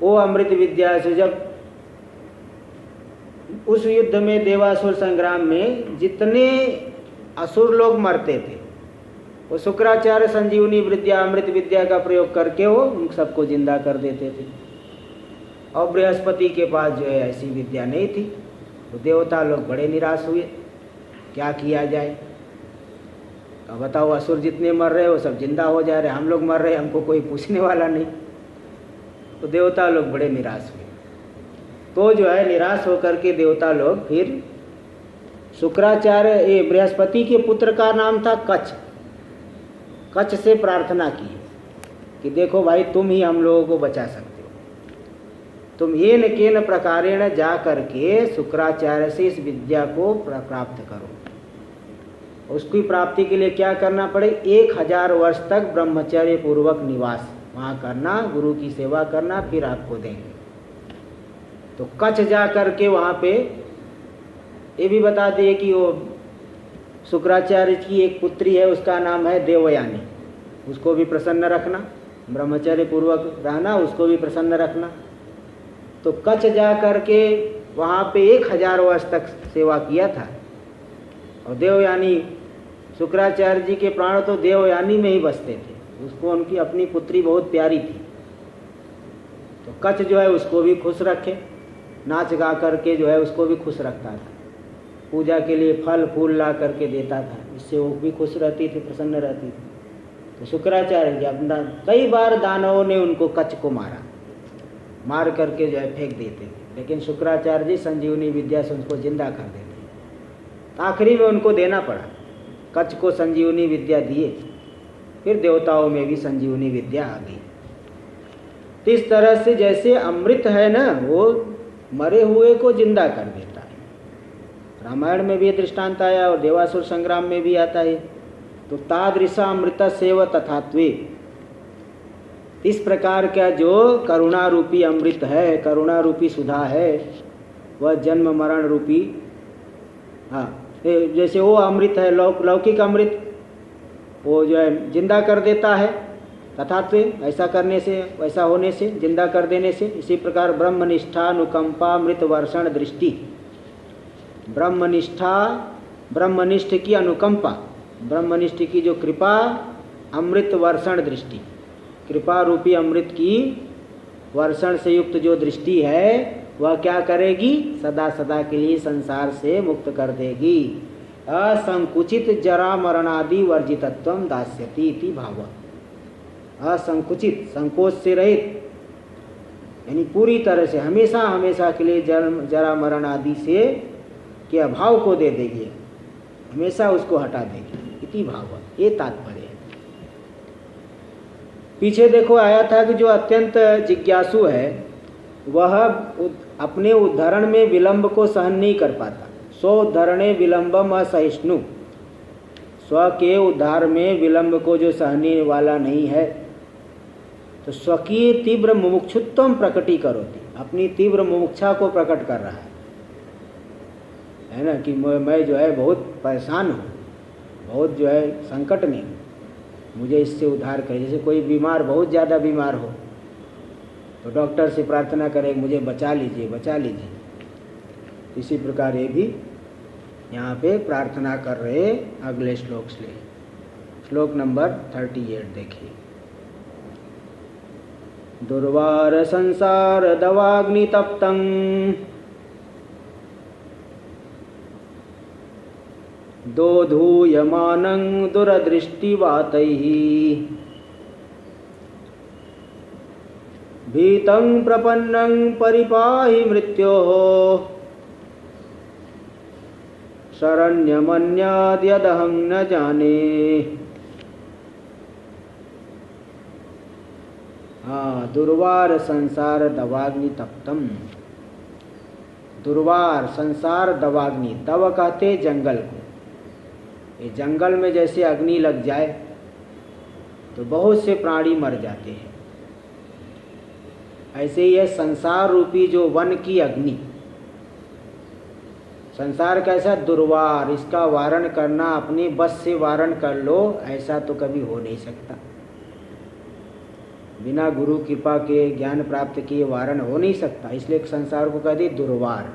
वो अमृत विद्या से जब उस युद्ध में देवासुर संग्राम में जितने असुर लोग मरते थे, वो शुक्राचार्य संजीवनी विद्या, अमृत विद्या का प्रयोग करके वो उन सबको जिंदा कर देते थे। और बृहस्पति के पास जो है ऐसी विद्या नहीं थी, तो देवता लोग बड़े निराश हुए, क्या किया जाए। अब बताओ, असुर जितने मर रहे वो सब जिंदा हो जा रहे, हम लोग मर रहे, हमको कोई पूछने वाला नहीं। तो देवता लोग बड़े निराश हुए। तो जो है निराश होकर के देवता लोग फिर शुक्राचार्य, ये बृहस्पति के पुत्र का नाम था कच्छ, कच्छ से प्रार्थना की कि देखो भाई तुम ही हम लोगों को बचा सकते हो, तुम येन केन प्रकारेण जा करके शुक्राचार्य से इस विद्या को प्राप्त करो। उसकी प्राप्ति के लिए क्या करना पड़े, 1000 वर्ष तक ब्रह्मचर्य पूर्वक निवास वहाँ करना, गुरु की सेवा करना, फिर आपको देंगे। तो कच्छ जा करके वहाँ पे ये भी बता दिए कि वो शुक्राचार्य की एक पुत्री है, उसका नाम है देवयानी, उसको भी प्रसन्न रखना, ब्रह्मचर्य पूर्वक रहना, उसको भी प्रसन्न रखना। तो कच्छ जा करके वहाँ पे 1000 वर्ष तक सेवा किया था। और देवयानी, शुक्राचार्य जी के प्राण तो देवयानी में ही बसते थे, उसको उनकी अपनी पुत्री बहुत प्यारी थी। तो कच्छ जो है उसको भी खुश रखे, नाच गा करके जो है उसको भी खुश रखता था, पूजा के लिए फल फूल ला करके देता था, इससे वो भी खुश रहती थी, प्रसन्न रहती थी। तो शुक्राचार्य जी अपना कई बार दानवों ने उनको कच्छ को मारा, मार करके जो है फेंक देते थे, लेकिन शुक्राचार्य जी संजीवनी विद्या से उनको जिंदा कर देते। आखिरी में उनको देना पड़ा, कच्छ को संजीवनी विद्या दिए, फिर देवताओं में भी संजीवनी विद्या आ गई। इस तरह से जैसे अमृत है ना, वो मरे हुए को जिंदा कर देता है। रामायण में भी ये दृष्टांत आया और देवासुर संग्राम में भी आता है। तो तादृशा अमृत सेव तथात्वे, इस प्रकार का जो करुणा रूपी अमृत है, करुणा रूपी सुधा है, वह जन्म मरण रूपी, हाँ जैसे वो अमृत है लौकिक अमृत, वो जो है जिंदा कर देता है, तथात्वे ऐसा करने से, वैसा होने से, जिंदा कर देने से। इसी प्रकार ब्रह्मनिष्ठा अनुकंपा अमृत वर्षण दृष्टि, ब्रह्मनिष्ठा, ब्रह्मनिष्ठ की अनुकंपा, ब्रह्मनिष्ठ की जो कृपा, अमृत वर्षण दृष्टि, कृपा रूपी अमृत की वर्षण से युक्त जो दृष्टि है, वह क्या करेगी, सदा सदा के लिए संसार से मुक्त कर देगी। असंकुचित जरा मरणादि वर्जितत्वम दास्यति इति भाव। असंकुचित, संकोच से रहित, यानी पूरी तरह से हमेशा हमेशा के लिए जरा मरण आदि से के अभाव को दे देगी, हमेशा उसको हटा देगी। इति भाव, ये तात्पर्य है। पीछे देखो आया था कि जो अत्यंत जिज्ञासु है वह अपने उद्धरण में विलंब को सहन नहीं कर पाता। स्वोद्धरणे विलंबम असहिष्णु, स्व के उद्धार में विलंब को जो सहने वाला नहीं है, तो स्वकीय तीव्र मुमुक्षुत्वम प्रकटी करोति, अपनी तीव्र मुमुक्षा को प्रकट कर रहा है ना, कि मैं जो है बहुत परेशान हूँ, बहुत जो है संकट में हूँ, मुझे इससे उद्धार करे। जैसे कोई बीमार, बहुत ज़्यादा बीमार हो तो डॉक्टर से प्रार्थना करे मुझे बचा लीजिए, बचा लीजिए। इसी प्रकार ये भी यहाँ पे प्रार्थना कर रहे। अगले श्लोक से, श्लोक नंबर 38 देखिए। दुर्वार संसार दवाग्नि तप्तं दोधूयमानं दुरदृष्टिवातैः भीतं प्रपन्नं परिपाहि मृत्योः शरण्यमन्याद्यदहं न जाने। हाँ, दुर्वार संसार दवाग्नि तप्तम। दुर्वार संसार दवाग्नि, दव कहते जंगल को। ये जंगल में जैसे अग्नि लग जाए तो बहुत से प्राणी मर जाते हैं, ऐसे ही है संसार रूपी जो वन की अग्नि। संसार कैसा दुर्वार, इसका वारण करना अपने बस से वारण कर लो, ऐसा तो कभी हो नहीं सकता। बिना गुरु कृपा के, ज्ञान प्राप्त किए वारण हो नहीं सकता। इसलिए संसार को कह दी दुर्वार।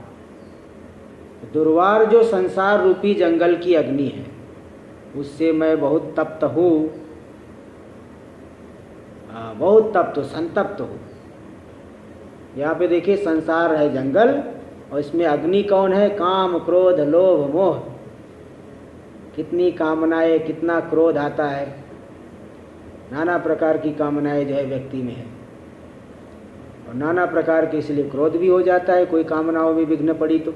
दुर्वार जो संसार रूपी जंगल की अग्नि है, उससे मैं बहुत तप्त हूँ, बहुत तप्त हूँ, संतप्त हूँ। यहाँ पे देखिए संसार है जंगल, और इसमें अग्नि कौन है? काम, क्रोध, लोभ, मोह। कितनी कामनाएं, कितना क्रोध आता है, नाना प्रकार की कामनाएं जो है व्यक्ति में है, और नाना प्रकार के इसलिए क्रोध भी हो जाता है कोई कामनाओं में विघ्न पड़ी तो।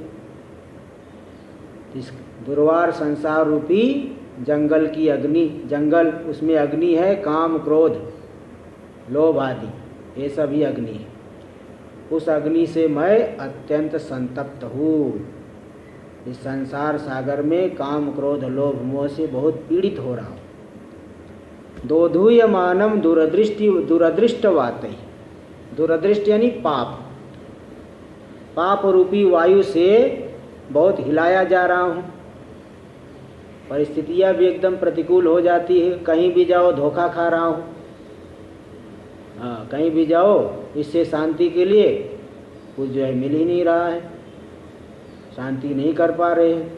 इस दुर्वार संसार रूपी जंगल की अग्नि, जंगल उसमें अग्नि है, काम, क्रोध, लोभ आदि, ये सभी अग्नि है। उस अग्नि से मैं अत्यंत संतप्त हूँ। इस संसार सागर में काम, क्रोध, लोभ, मोह से बहुत पीड़ित हो रहा हूँ। दोधूयमानम दुरदृष्टवातैः, दुरदृष्ट यानी पाप, पाप रूपी वायु से बहुत हिलाया जा रहा हूँ। परिस्थितियाँ भी एकदम प्रतिकूल हो जाती है, कहीं भी जाओ धोखा खा रहा हूँ। हाँ, कहीं भी जाओ इससे शांति के लिए कुछ जो है मिल ही नहीं रहा है, शांति नहीं कर पा रहे हैं।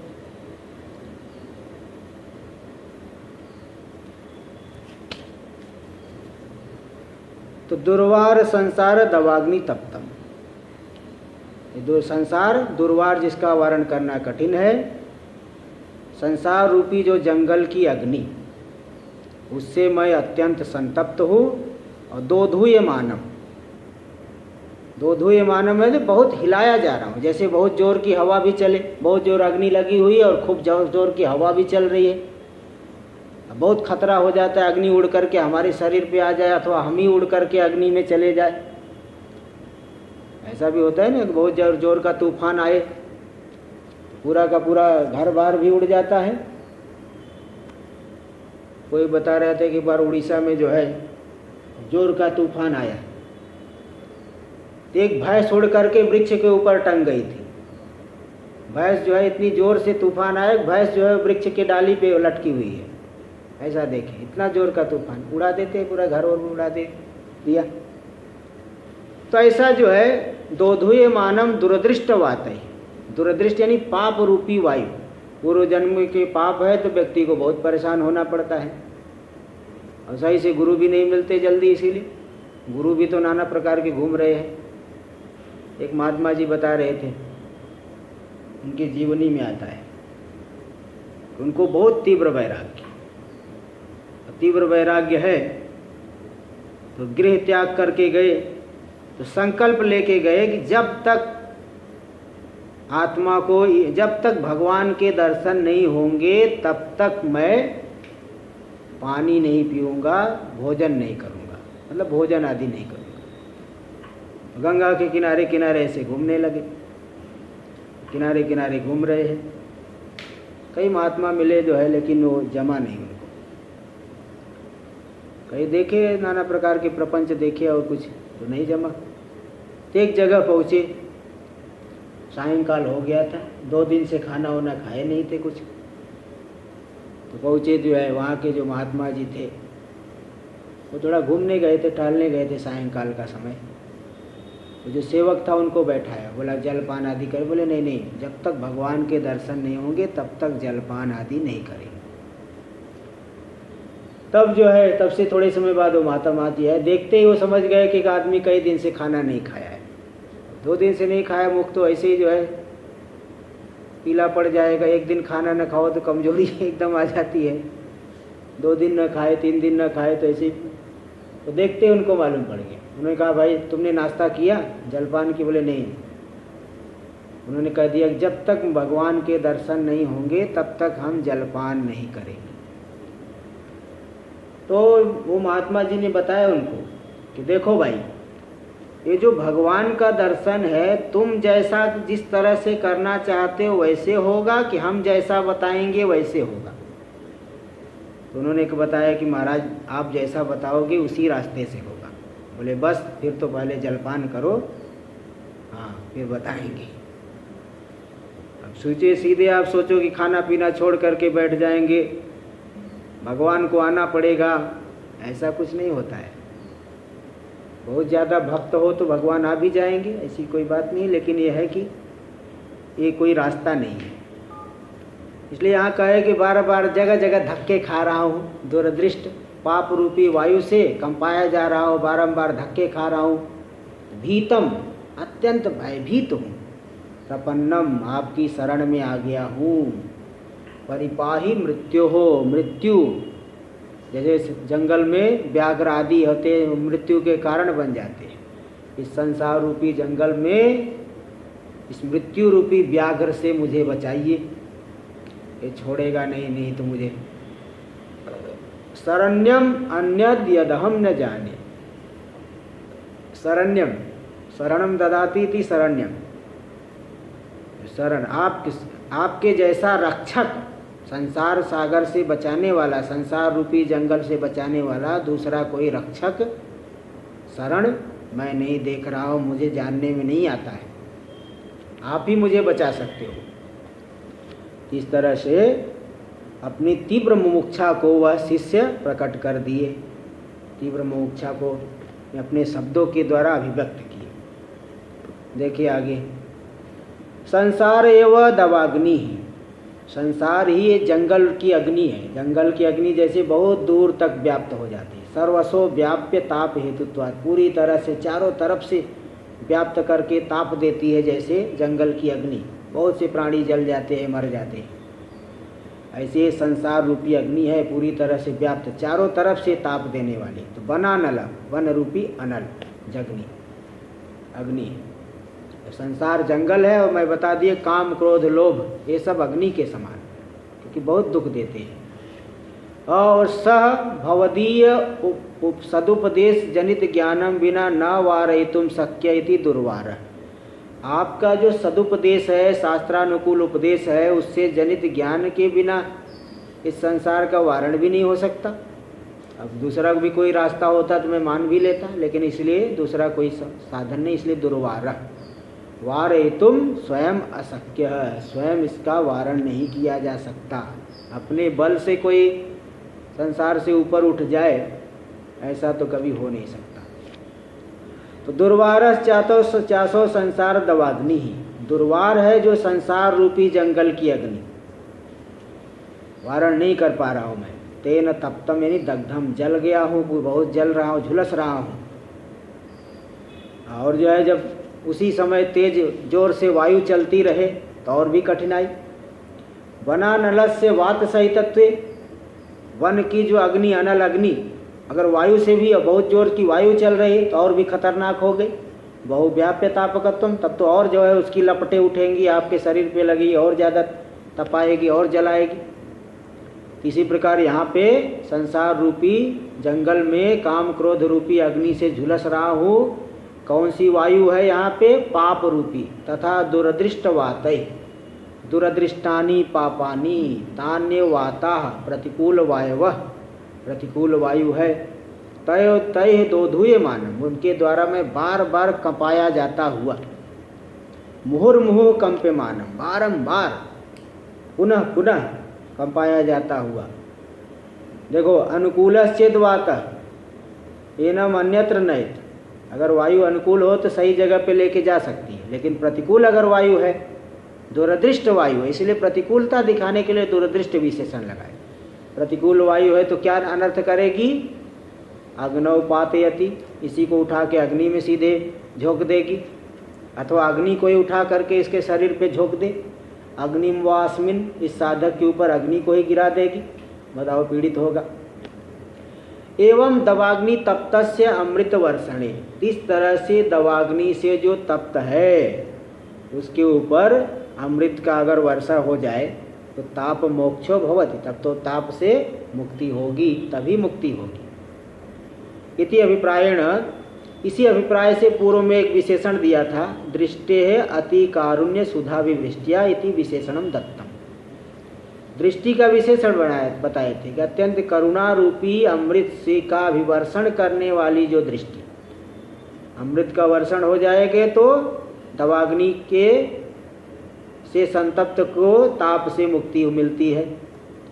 तो दुर्वार संसार दवाग्नि तप्तम, संसार दुर्वार जिसका वारण करना कठिन है, संसार रूपी जो जंगल की अग्नि, उससे मैं अत्यंत संतप्त हूँ। और दोधूयमानम, दोधूयमानम में बहुत हिलाया जा रहा हूँ, जैसे बहुत जोर की हवा भी चले, बहुत जोर अग्नि लगी हुई है और खूब जोर की हवा भी चल रही है। बहुत खतरा हो जाता है अग्नि उड़ करके हमारे शरीर पे आ जाए, अथवा हम ही उड़ करके अग्नि में चले जाए। ऐसा भी होता है ना, बहुत जोर जोर का तूफान आए, पूरा का पूरा घर बार भी उड़ जाता है। कोई बता रहे थे कि एक बार उड़ीसा में जो है जोर का तूफान आया, एक भैंस उड़ करके वृक्ष के ऊपर टंग गई थी। भैंस जो है इतनी जोर से तूफान आया, भैंस जो है वृक्ष के डाली पे लटकी हुई है। ऐसा देखे, इतना जोर का तूफान उड़ा देते, पूरा घर और उड़ा दे दिया। तो ऐसा जो है दोधूयमानम दुरदृष्टवातैः, दुरदृष्ट यानी पाप रूपी वायु। पूर्व जन्म के पाप है तो व्यक्ति को बहुत परेशान होना पड़ता है, और सही से गुरु भी नहीं मिलते जल्दी, इसीलिए गुरु भी तो नाना प्रकार के घूम रहे हैं। एक महात्मा जी बता रहे थे, उनकी जीवनी में आता है, उनको बहुत तीव्र वैराग्य, तीव्र वैराग्य है, तो गृह त्याग करके गए, तो संकल्प लेके गए कि जब तक आत्मा को, जब तक भगवान के दर्शन नहीं होंगे तब तक मैं पानी नहीं पीऊँगा, भोजन नहीं करूँगा, मतलब भोजन आदि नहीं करूँगा। गंगा के किनारे किनारे ऐसे घूमने लगे, किनारे किनारे घूम रहे हैं। कई महात्मा मिले जो है, लेकिन वो जमा नहीं उनको। कई देखे, नाना प्रकार के प्रपंच देखे और कुछ तो नहीं जमा। तो एक जगह पहुँचे, सायंकाल हो गया था, 2 दिन से खाना वाना खाए नहीं थे कुछ। तो पहुँचे जो है, वहाँ के जो महात्मा जी थे वो थोड़ा घूमने गए थे, टहलने गए थे सायंकाल का समय। तो जो सेवक था उनको बैठाया, बोला जलपान आदि कर। बोले नहीं नहीं, जब तक भगवान के दर्शन नहीं होंगे तब तक जलपान आदि नहीं करेंगे। तब जो है, तब से थोड़े समय बाद वो महात्मा जी है, देखते ही वो समझ गए कि एक आदमी कई दिन से खाना नहीं खाया है। 2 दिन से नहीं खाया, मुख तो ऐसे ही जो है पीला पड़ जाएगा। 1 दिन खाना न खाओ तो कमजोरी एकदम आ जाती है। 2 दिन न खाए, 3 दिन न खाए तो ऐसे ही। तो देखते ही उनको मालूम पड़ गया। उन्होंने कहा भाई तुमने नाश्ता किया जलपान की? बोले नहीं। उन्होंने कह दिया जब तक भगवान के दर्शन नहीं होंगे तब तक हम जलपान नहीं करेंगे। तो वो महात्मा जी ने बताया उनको कि देखो भाई, ये जो भगवान का दर्शन है, तुम जैसा जिस तरह से करना चाहते हो वैसे होगा कि हम जैसा बताएंगे वैसे होगा? तो उन्होंने बताया कि महाराज आप जैसा बताओगे उसी रास्ते से होगा। बोले बस फिर तो पहले जलपान करो, हाँ फिर बताएंगे। अब सोचिए, सीधे आप सोचो कि खाना पीना छोड़ करके बैठ जाएंगे, भगवान को आना पड़ेगा, ऐसा कुछ नहीं होता है। बहुत ज़्यादा भक्त हो तो भगवान आ भी जाएंगे, ऐसी कोई बात नहीं। लेकिन यह है कि ये कोई रास्ता नहीं है। इसलिए यहाँ कहे कि बार बार जगह जगह धक्के खा रहा हूँ, दुरदृष्ट पाप रूपी वायु से कंपाया जा रहा हूँ, बारंबार धक्के खा रहा हूँ। भीतम, अत्यंत भयभीत हूँ। प्रपन्नम, आपकी शरण में आ गया हूँ। परिपाही मृत्यु हो, मृत्यु जैसे जंगल में व्याघ्र आदि होते मृत्यु के कारण बन जाते हैं, इस संसार रूपी जंगल में इस मृत्यु रूपी व्याघ्र से मुझे बचाइए। ये छोड़ेगा नहीं, नहीं तो मुझे। शरण्यम अन्यद यदहम न जाने। शरण्यम, शरणम ददाती थी शरण्यम, शरण आपके जैसा रक्षक, संसार सागर से बचाने वाला, संसार रूपी जंगल से बचाने वाला दूसरा कोई रक्षक शरण मैं नहीं देख रहा हूँ, मुझे जानने में नहीं आता है। आप ही मुझे बचा सकते हो। इस तरह से अपनी तीव्र मुमुक्षा को वह शिष्य प्रकट कर दिए। तीव्र मुमुक्षा को अपने शब्दों के द्वारा अभिव्यक्त किए। देखिए आगे, संसार एवं दवाग्नि ही, संसार ही ये जंगल की अग्नि है। जंगल की अग्नि जैसे बहुत दूर तक व्याप्त हो जाती है। सर्वसो व्याप्य ताप हेतुत्वात्, पूरी तरह से चारों तरफ से व्याप्त करके ताप देती है। जैसे जंगल की अग्नि, बहुत से प्राणी जल जाते हैं, मर जाते हैं, ऐसे संसार रूपी अग्नि है, पूरी तरह से व्याप्त, चारों तरफ से ताप देने वाली। तो वनानल, वन रूपी अनल जग्नि अग्नि है। संसार जंगल है और मैं बता दिए काम क्रोध लोभ ये सब अग्नि के समान, क्योंकि बहुत दुख देते हैं। और सह भवदीय सदुपदेश जनित ज्ञानम बिना न वारयितुम शक्य इति दुर्वार। आपका जो सदुपदेश है, शास्त्रानुकूल उपदेश है, उससे जनित ज्ञान के बिना इस संसार का वारण भी नहीं हो सकता। अब दूसरा भी कोई रास्ता होता तो मैं मान भी लेता, लेकिन इसलिए दूसरा कोई साधन नहीं, इसलिए दुर्वार। वारयितुम स्वयं अशक्य है, स्वयं इसका वारण नहीं किया जा सकता। अपने बल से कोई संसार से ऊपर उठ जाए ऐसा तो कभी हो नहीं सकता। तो दुर्वारस चासो संसार दवाग्नि ही, दुर्वार है जो संसार रूपी जंगल की अग्नि, वारण नहीं कर पा रहा हूँ मैं। तेन तप्तम यानी दग्धम, जल गया हूँ, बहुत जल रहा हूँ, झुलस रहा हूँ। और जो है जब उसी समय तेज जोर से वायु चलती रहे तो और भी कठिनाई। वनानलस्य वात सहितत्वे, वन की जो अग्नि अनल अग्नि, अगर वायु से भी बहुत जोर की वायु चल रही तो और भी खतरनाक हो गई। बहुव्याप्य तापकत्वम, तब तो और जो है उसकी लपटें उठेंगी, आपके शरीर पे लगी, और ज़्यादा तपाएगी और जलाएगी। इसी प्रकार यहाँ पे संसार रूपी जंगल में काम क्रोध रूपी अग्नि से झुलस रहा हूँ। कौन सी वायु है यहाँ पे? पाप रूपी। तथा दुरदृष्ट वातै दुरदृष्टानि पापानि तान्य वाता प्रतिकूल वायवः, प्रतिकूल वायु है। तय तय दोधुये मानम, उनके द्वारा मैं बार बार कंपाया जाता हुआ। मुहुर्मुहुः कंप्यमानम, बारंबार पुनः पुनः कंपाया जाता हुआ। देखो, अनुकूलश्चेद वातः एनम अन्यत्र नयत। अगर वायु अनुकूल हो तो सही जगह पे लेके जा सकती है, लेकिन प्रतिकूल अगर वायु है, दुरदृष्ट वायु है, इसलिए प्रतिकूलता दिखाने के लिए दुरदृष्ट विशेषण लगाए। प्रतिकूल वायु है तो क्या अनर्थ करेगी? अग्नौ पातयति, इसी को उठा के अग्नि में सीधे झोंक देगी, अथवा अग्नि को ही उठा करके इसके शरीर पे झोंक दे। अग्निम वास्मिन, इस साधक के ऊपर अग्नि को ही गिरा देगी। बताओ, पीड़ित होगा। एवं दवाग्नि तप्तस्य अमृत वर्षणे, इस तरह से दवाग्नि से जो तप्त है उसके ऊपर अमृत का अगर वर्षा हो जाए तो ताप मोक्षो भवति, तब तो ताप से मुक्ति होगी, तभी मुक्ति होगी। इति अभिप्रायेण, इसी अभिप्राय से पूर्व में एक विशेषण दिया था, दृष्टेः अति कारुण्य सुधा विवृष्टिया इति विशेषणम दत्तम। दृष्टि का विशेषण बताए थे कि अत्यंत करुणा रूपी अमृत से का अभिवर्षण करने वाली जो दृष्टि, अमृत का वर्षण हो जाएगा तो दवाग्नि के से संतप्त को ताप से मुक्ति मिलती है,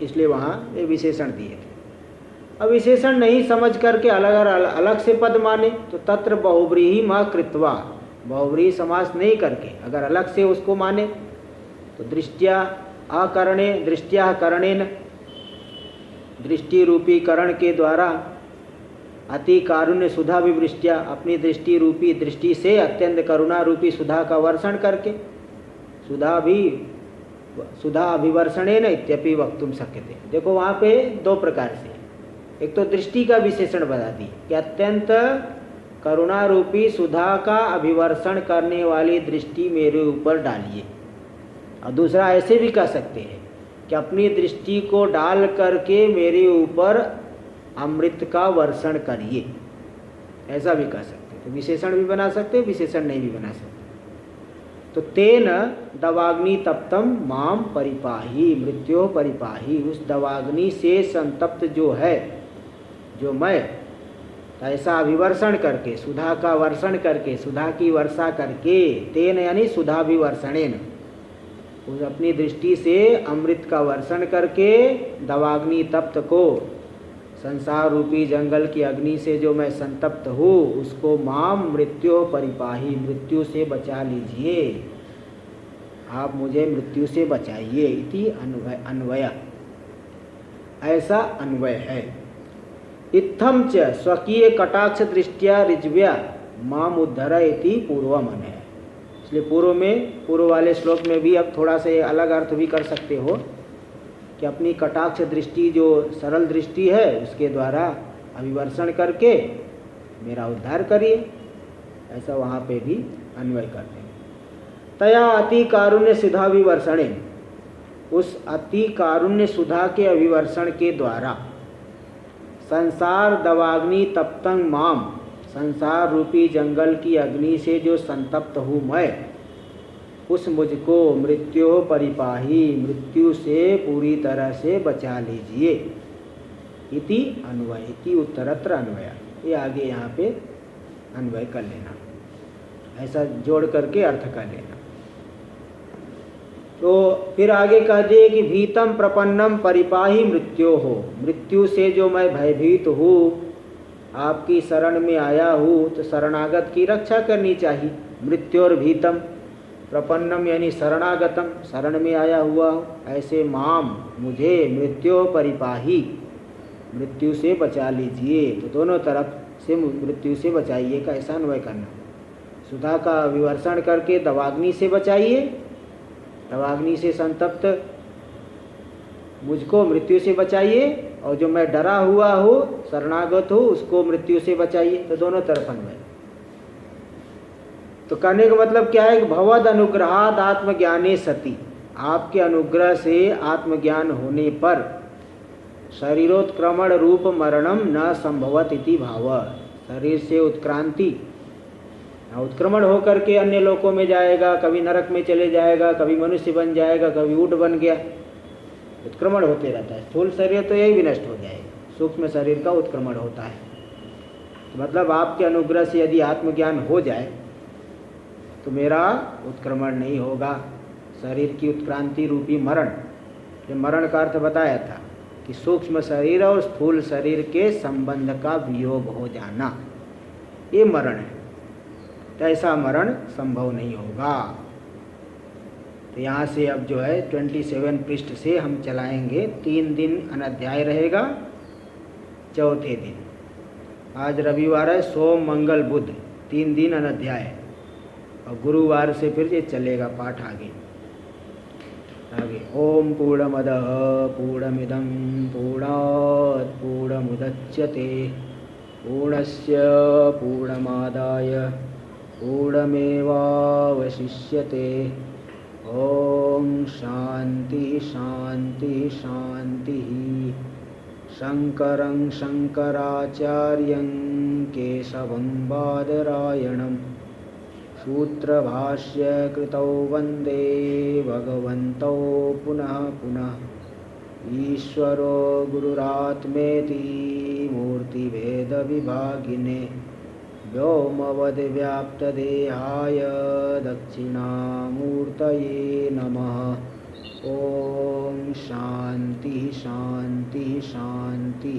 इसलिए वहाँ ये विशेषण दिए थे। अब विशेषण नहीं समझ करके अलग से पद माने तो तत्र बहुव्रीहि मा कृत्वा, बहुव्रीहि समास नहीं करके अगर अलग से उसको माने तो दृष्टिया अकरणे, दृष्टिया करणेन, दृष्टि रूपी करण के द्वारा अति कारुण्य सुधा विवृष्टिया, अपनी दृष्टि रूपी दृष्टि से अत्यंत करुणा रूपी सुधा का वर्षण करके, सुधा अभिवर्षणेन इत्यपि वक्तुम शक्यते। देखो वहाँ पे दो प्रकार से, एक तो दृष्टि का विशेषण बता दी कि अत्यंत करुणा रूपी सुधा का अभिवर्षण करने वाली दृष्टि मेरे ऊपर डालिए, और दूसरा ऐसे भी कह सकते हैं कि अपनी दृष्टि को डाल करके मेरे ऊपर अमृत का वर्षण करिए, ऐसा भी कह सकते हैं। तो विशेषण भी बना सकते, विशेषण नहीं भी बना सकते। तो तेन दवाग्नि तप्तम माम परिपाही मृत्यो परिपाही, उस दवाग्नि से संतप्त जो है, जो मैं ऐसा अभिवर्षण करके, सुधा का वर्षण करके, सुधा की वर्षा करके, तेन यानी सुधा विवर्षणेन, उस अपनी दृष्टि से अमृत का वर्षण करके दवाग्नि तप्त को, संसार रूपी जंगल की अग्नि से जो मैं संतप्त हूँ उसको माम मृत्यो परिपाही, मृत्यु से बचा लीजिए, आप मुझे मृत्यु से बचाइए। इति अन्वय, ऐसा अन्वय है। इत्थम च स्वकीय कटाक्ष दृष्टिया ऋज्व्या माम उद्धर इति पूर्वम है। इसलिए पूर्व वाले श्लोक में भी अब थोड़ा से अलग अर्थ भी कर सकते हो कि अपनी कटाक्ष दृष्टि जो सरल दृष्टि है उसके द्वारा अभिवर्षण करके मेरा उद्धार करिए, ऐसा वहाँ पे भी अन्वय करते हैं। तया अति कारुण्य सुधा विवर्षणे, उस अति कारुण्य सुधा के अभिवर्षण के द्वारा संसार दवाग्नि तप्तं माम, संसार रूपी जंगल की अग्नि से जो संतप्त हूँ मैं, उस मुझको मृत्यो परिपाही, मृत्यु से पूरी तरह से बचा लीजिए। इति अन्वय, इति उत्तरत्र अन्वय, ये आगे यहाँ पे अन्वय कर लेना, ऐसा जोड़ करके अर्थ कर लेना। तो फिर आगे कह दिए कि भीतम प्रपन्नम परिपाही मृत्यो हो, मृत्यु से जो मैं भयभीत हूँ, आपकी शरण में आया हूँ, तो शरणागत की रक्षा करनी चाहिए। मृत्योर भीतम, प्रपन्नम यानी शरणागतम, शरण में आया हुआ हूँ, ऐसे माम मुझे मृत्यो परिपाही, मृत्यु से बचा लीजिए। तो दोनों तरफ से मृत्यु से बचाइए का ऐसा अन्वय करना। सुधा का विवर्षण करके दवाग्नि से बचाइए, दवाग्नि से संतप्त मुझको मृत्यु से बचाइए, और जो मैं डरा हुआ हूँ, शरणागत हूँ, उसको मृत्यु से बचाइए। तो दोनों तरफ अन्वय। तो कहने का मतलब क्या है कि भवद अनुग्रहाद आत्मज्ञाने सति, आपके अनुग्रह से आत्मज्ञान होने पर शरीरोत्क्रमण रूप मरणम न संभवत इति भाव। शरीर से उत्क्रांति, उत्क्रमण होकर के अन्य लोकों में जाएगा, कभी नरक में चले जाएगा, कभी मनुष्य बन जाएगा, कभी ऊँट बन गया, उत्क्रमण होते रहता है। स्थूल शरीर तो यही विनष्ट हो जाएगा, सूक्ष्म शरीर का उत्क्रमण होता है। तो मतलब आपके अनुग्रह से यदि आत्मज्ञान हो जाए तो मेरा उत्क्रमण नहीं होगा। शरीर की उत्क्रांति रूपी मरण, ये मरण का अर्थ बताया था कि सूक्ष्म शरीर और स्थूल शरीर के संबंध का वियोग हो जाना, ये मरण है। तो ऐसा मरण संभव नहीं होगा। तो यहाँ से अब जो है 27 पृष्ठ से हम चलाएंगे। 3 दिन अनध्याय रहेगा। चौथे दिन, आज रविवार है, सोम मंगल बुध, 3 दिन अनध्याय, और गुरुवार से फिर ये चलेगा पाठ आगे। ओम पूर्णमदः पूर्णमिदं पूर्णात् पूर्णमुदच्यते पूर्णस्य पूर्णमादाय पूर्णमेवावशिष्यते। ओम शांति शांति शांति। शंकरं शंकराचार्यं केशवं बादरायणं सूत्रभाष्य कृतौ वंदे भगवन्तौ पुनः पुनः। ईश्वरो गुरुरात्मेति मूर्तिभेदविभागिने व्योमवद्व्याप्तदेहाय दक्षिणामूर्तये नमः। ओम शांति शांति शांति।